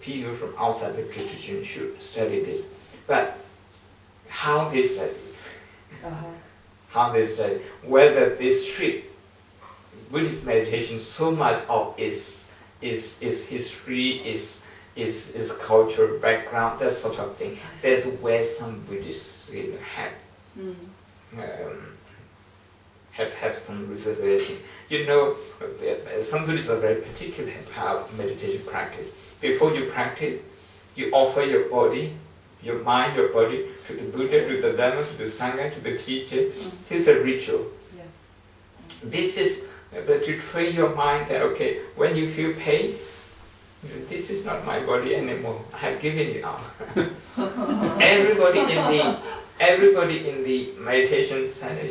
people from outside the tradition should study this, but how they study. How they study, whether they strip Buddhist meditation so much of its history, its cultural background, that sort of thing. That's where some Buddhists have some reservation. Some Buddhists are very particular about meditation practice. Before you practice, you offer your body, your mind, your body to the Buddha, to the Dhamma, to the Sangha, to the teacher. This is a ritual. This is to train your mind that, okay, when you feel pain, this is not my body anymore. I have given it up. Everybody in the meditation center,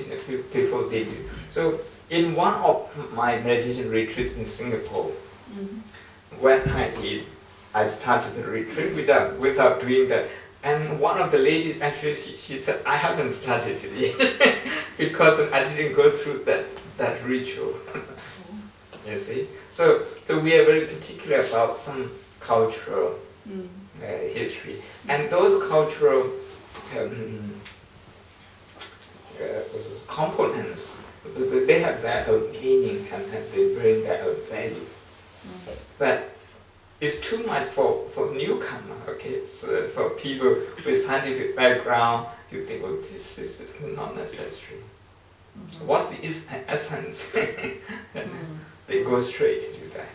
before they do. So in one of my meditation retreats in Singapore, when I started the retreat without doing that, and one of the ladies actually she said, I haven't started yet because I didn't go through that ritual. You see, so we are very particular about some cultural history, and those cultural components, they have their own meaning and they bring their own value. But it's too much for newcomer. Okay, so for people with scientific background, you think, well, this is not necessary. What's the essence? They go straight into that.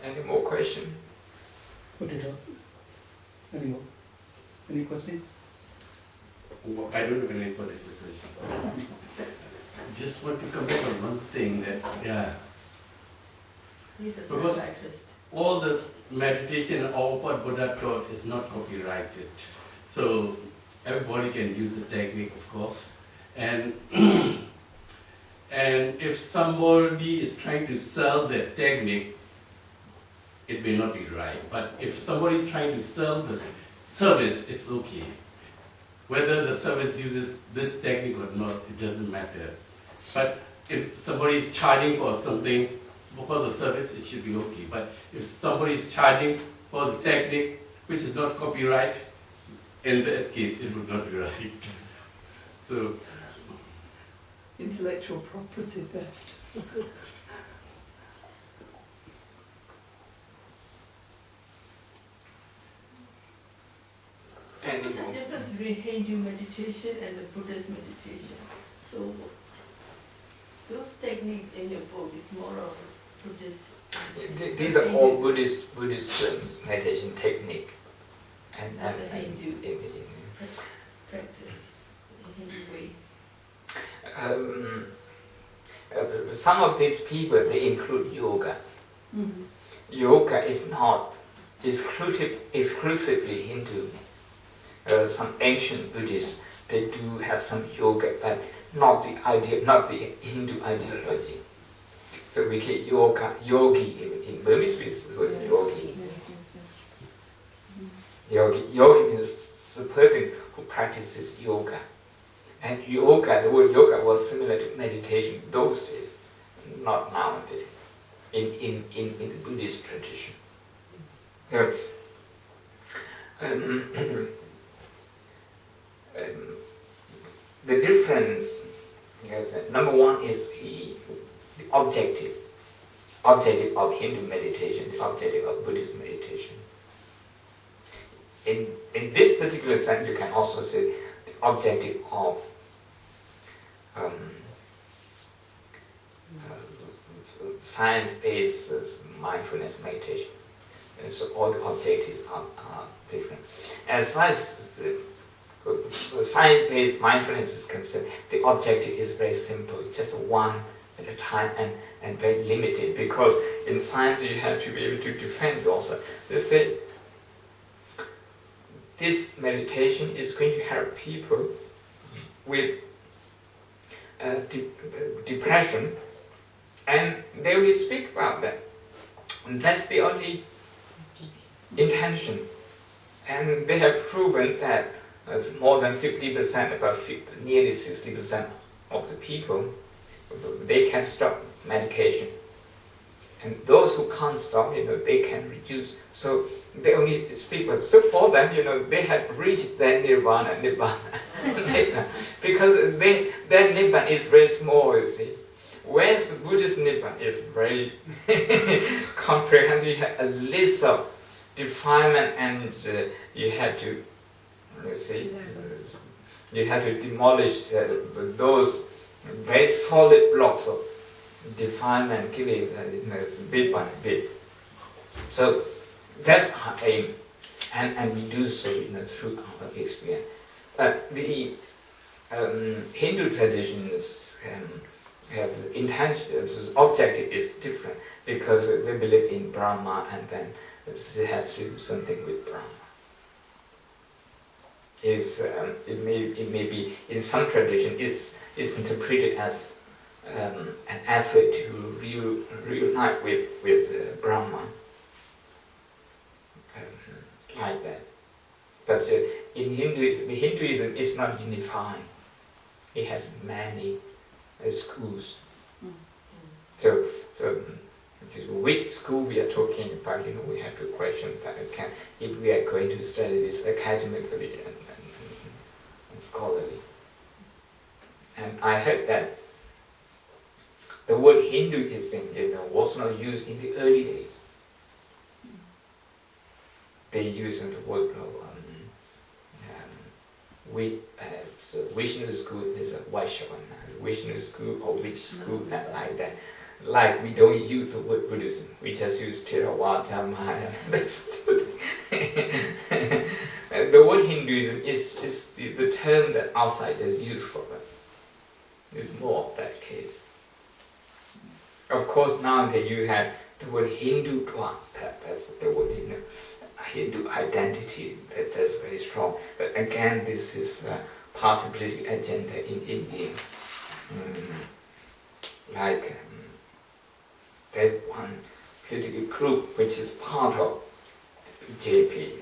Any more questions? Put it up. Any more? Any question? Well, I don't have any particular question. Just want to comment on one thing that, yeah, He's a Because- psychiatrist. all the meditation, all what Buddha taught is not copyrighted. So everybody can use the technique, of course. And and if somebody is trying to sell that technique, it may not be right. But if somebody is trying to sell this service, it's okay. Whether the service uses this technique or not, it doesn't matter. But if somebody is charging for something, for the service, it should be okay. But if somebody is charging for the technique, which is not copyright, in that case, it would not be right. So, Intellectual property theft. So what's the difference between Hindu meditation and the Buddhist meditation? So those techniques in your book is more of Buddhist. These are all Buddhist meditation technique. And The Hindu practice, the Hindu way. Some of these people, they include yoga. Mm-hmm. Yoga is not exclusively Hindu. Some ancient Buddhists, they do have some yoga, but not the Hindu ideology. So we get yogi in Burmese, it's the word yogi. Yogi means the person who practices yoga. And yoga, the word yoga was similar to meditation those days, not nowadays, in the Buddhist tradition. So, the difference, number one is the objective of Hindu meditation, the objective of Buddhist meditation. In this particular sense, you can also say the objective of science-based mindfulness meditation. And so all the objectives are different. As far as science-based mindfulness is concerned, the objective is very simple. It's just one at a time and very limited, because in science you have to be able to defend yourself. They say this meditation is going to help people with depression, and they will speak about that. And that's the only intention. And they have proven that more than 50%, about nearly 60% of the people, they can stop medication. And those who can't stop, they can reduce. So they only speak about. So for them, they have reached their nirvana. Because their nibbana is very small, you see. Whereas the Buddhist nibbana is very comprehensive. You have a list of defilement, and you have to, you have to demolish those very solid blocks of defilement, bit by bit. So that's our aim, and we do so through our experience. The Hindu traditions have the intention, the objective is different, because they believe in Brahma, and then it has to do something with Brahma. It may be in some tradition is interpreted as an effort to reunite with Brahma, like that. But in Hinduism is not unifying. It has many schools. So which school we are talking about, we have to question that. If we are going to study this academically and scholarly. And I heard that the word Hinduism, was not used in the early days. They used the word Vishnu school. There's a Vaishnava, Vishnu school or which school like that. like we don't use the word Buddhism, we just use Theravada, Dhamma, and that's the word Hinduism is the term that outsiders use for them. It's more of that case. Of course, nowadays you have the word Hindu Dhamma, that's the word, Hindu identity, that's very strong. But again, this is part of political agenda in India. There's one political group which is part of the BJP.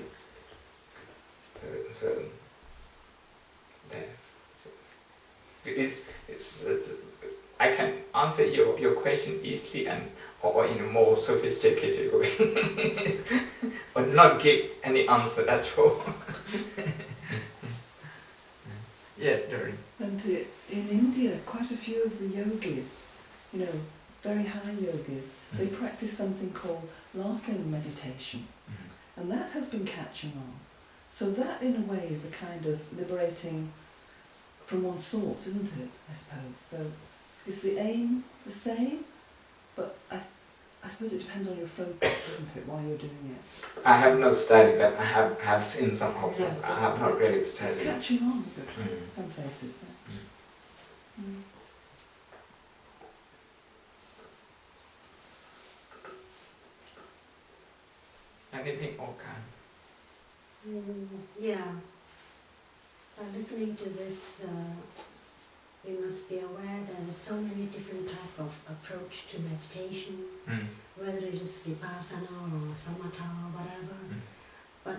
I can answer your question easily or in a more sophisticated way, or not give any answer at all. Yes, Doreen. And in India, quite a few of the yogis, very high yogis, they practice something called laughing meditation. And that has been catching on. So that, in a way, is a kind of liberating from one's thoughts, isn't it, I suppose? So is the aim the same? But I suppose it depends on your focus, doesn't it, while you're doing it? I have not studied that. I have seen some of them. Yeah, I have not really studied. It's catching on a bit, some places. Anything, Okan? Yeah. By listening to this, we must be aware there are so many different types of approach to meditation, whether it is vipassana or samatha or whatever. But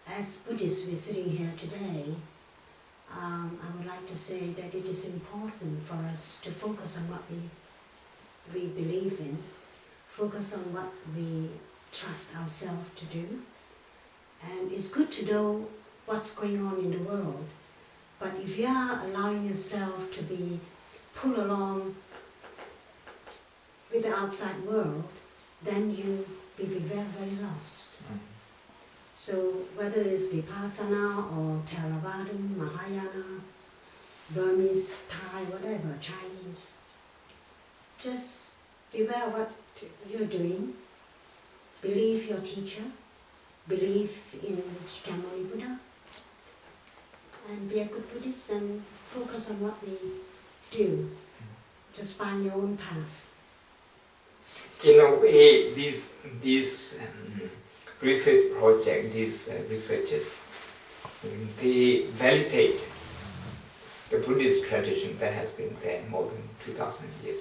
as Buddhists, we're sitting here today, I would like to say that it is important for us to focus on what we believe in, focus on what we trust ourselves to do. And it's good to know what's going on in the world, but if you are allowing yourself to be pulled along with the outside world, then you will be very, very lost. So whether it's Vipassana or Theravada, Mahayana, Burmese, Thai, whatever, Chinese, just beware what you're doing, believe your teacher, believe in Shakyamuni Buddha, and be a good Buddhist and focus on what we do. Just find your own path. In a way, these research project, these researchers, they validate the Buddhist tradition that has been there more than 2,000 years.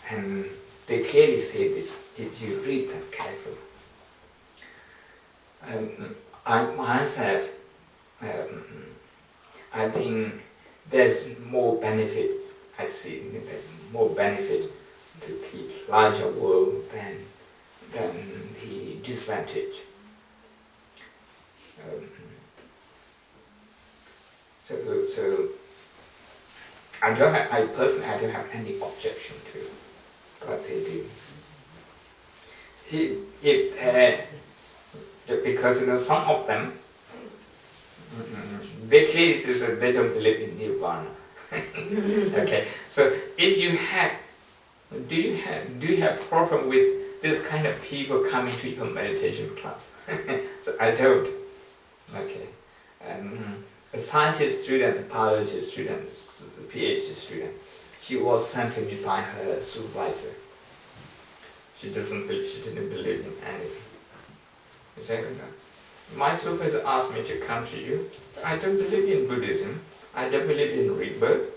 And they clearly say this, if you read them carefully. I myself, I think there's more benefit, I see more benefit to the larger world than the disadvantage. So I personally don't have any objection to what they do. Because some of them, they clearly say that they don't believe in Nirvana. Okay, so if you have, do you have problem with this kind of people coming to your meditation class? So I don't. Okay, a scientist student, a biology student, a PhD student, she was sent to me by her supervisor. She didn't believe in anything. She said, my supervisor asked me to come to you. I don't believe in Buddhism. I don't believe in rebirth.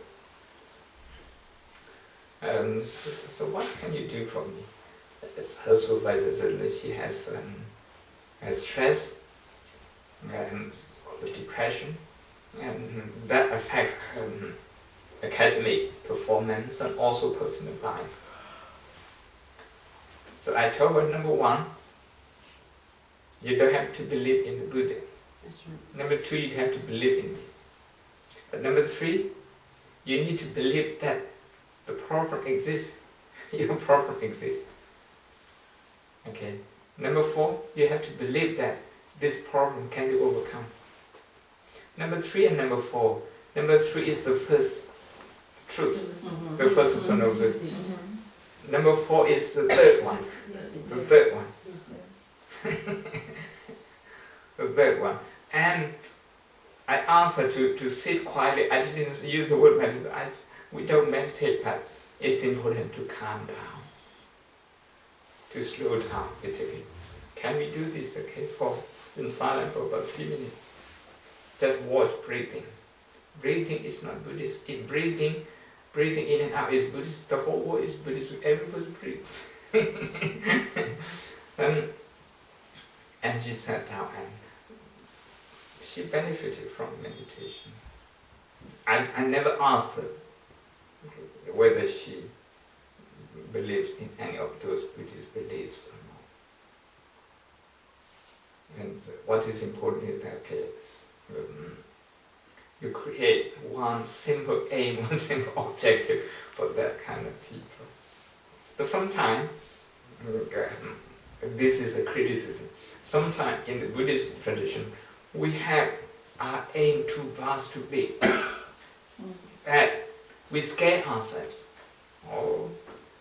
So what can you do for me? Her supervisor said that she has stress, depression, and that affects academic performance and also personal life. So I told her, number one, you don't have to believe in the Buddha. That's right. Number two, you have to believe in me. But number three, you need to believe that the problem exists. Your problem exists. Okay. Number four, you have to believe that this problem can be overcome. Number three and number four. Number three is the first truth, the first eternal truth. Number 4 is the third one. The third one. The third one. And I asked her to sit quietly. I didn't use the word meditate. We don't meditate, but it's important to calm down, to slow down a little bit. Can we do this, okay, in silence for about 3 minutes? Just watch breathing. Breathing is not Buddhist. If breathing in and out is Buddhist, the whole world is Buddhist. Everybody breathes. And she sat down and she benefited from meditation. I never asked her whether she believes in any of those Buddhist beliefs or not. And what is important is that, okay, you create one simple aim, one simple objective for that kind of people. But sometimes, this is a criticism, sometimes in the Buddhist tradition, we have our aim too vast, too big, that we scare ourselves. Oh,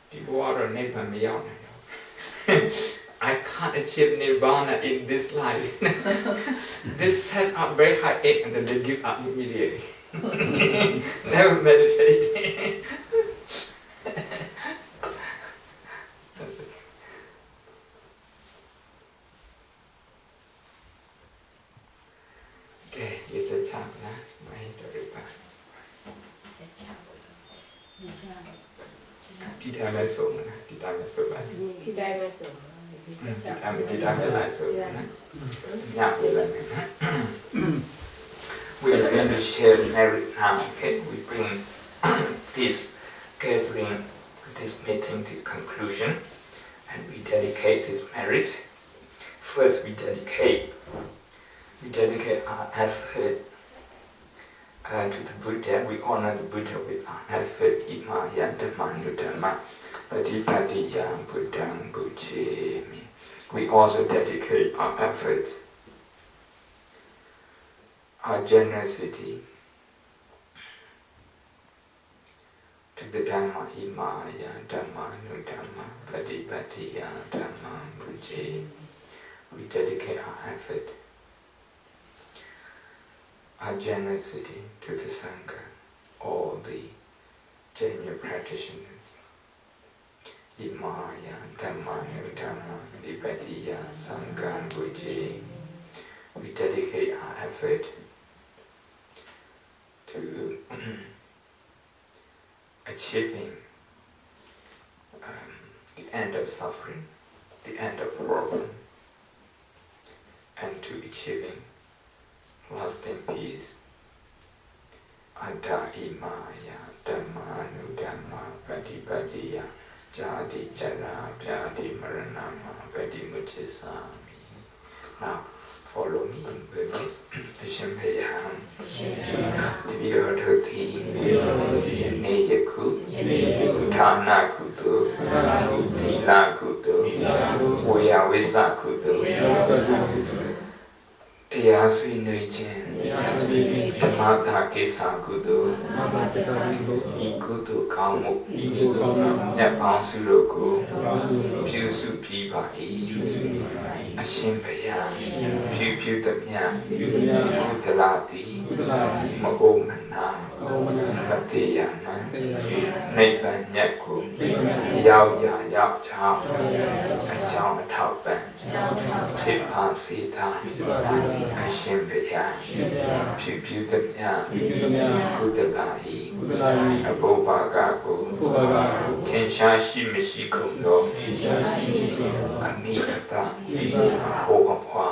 people are Nibbana. I can't achieve Nirvana in this life. They set up very high aim and then they give up immediately. Never meditate. That's it. Okay, it's a chap now. Đi theo lại số mà đi theo lại số lại đi theo lại số now we are going to share merit now. Okay, we bring this gathering, this meeting to conclusion, and we dedicate this merit. First, we dedicate our effort to the Buddha. We honor the Buddha with our effort. Imaya Dhammanu Dhamma Patipatiya Buddhang Bhujami. We also dedicate our efforts, our generosity to the Dhamma. Imaya Dhammanu Dhamma Patipatiya Dhammang Bhujami. We dedicate our effort, our generosity to the Sangha, all the genuine practitioners. Imaya Dhammanu Dhamma Patipatiya Sanghang Bhujami. We dedicate our effort to achieving the end of suffering, the end of problem, and to achieving lasting peace. Adha Imaya Dhammanu Dhamma Patipatiya Jadi Jara Vyadi Maranama Patimuchisami. Now, follow me in Burmese. Ashimpayam Tibido Dhoti Yane Yaku Uthana Kudu Tila Kudu Uya Visa Kudu Taya Sri Nuichen Dhamata Kisa Kudu Ikudu Kamu Yapang Suroku Pyusu Pipai Ashimpayam Pyu Dhamya Duality Maomana Mateyana Nibbana Yao Ya Yao Chao Chao Tao Ban Sipa Sita Ashimpayam Pyu Dhamya Duality Abobagaku Kenshashi Mishikundo Amikata Ho Apwa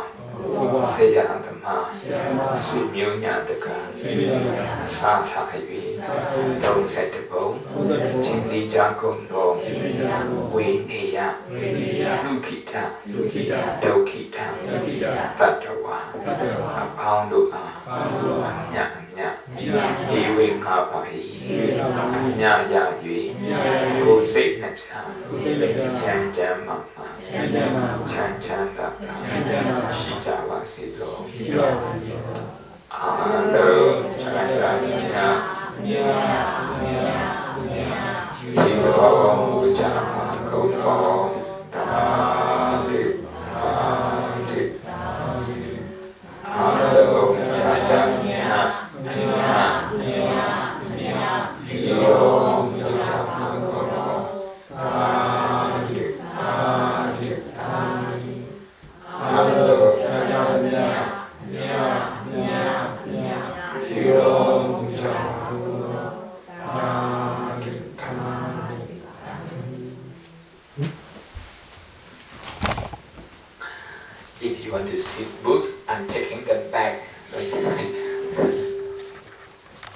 Seya Dhamma Sumyo Nyataka Sata Ayui Dong Setabo Chingli Jakon Dong Weneya Lukita Dokita Vatawa Apoundua Nya Ewing Hapai Nya Yui Go Sit Napsa Chan Jam Mama Chan Chan Data Shijawa Silo Ando Chasanya Hiro Jama If you want to see books, I'm taking them back. So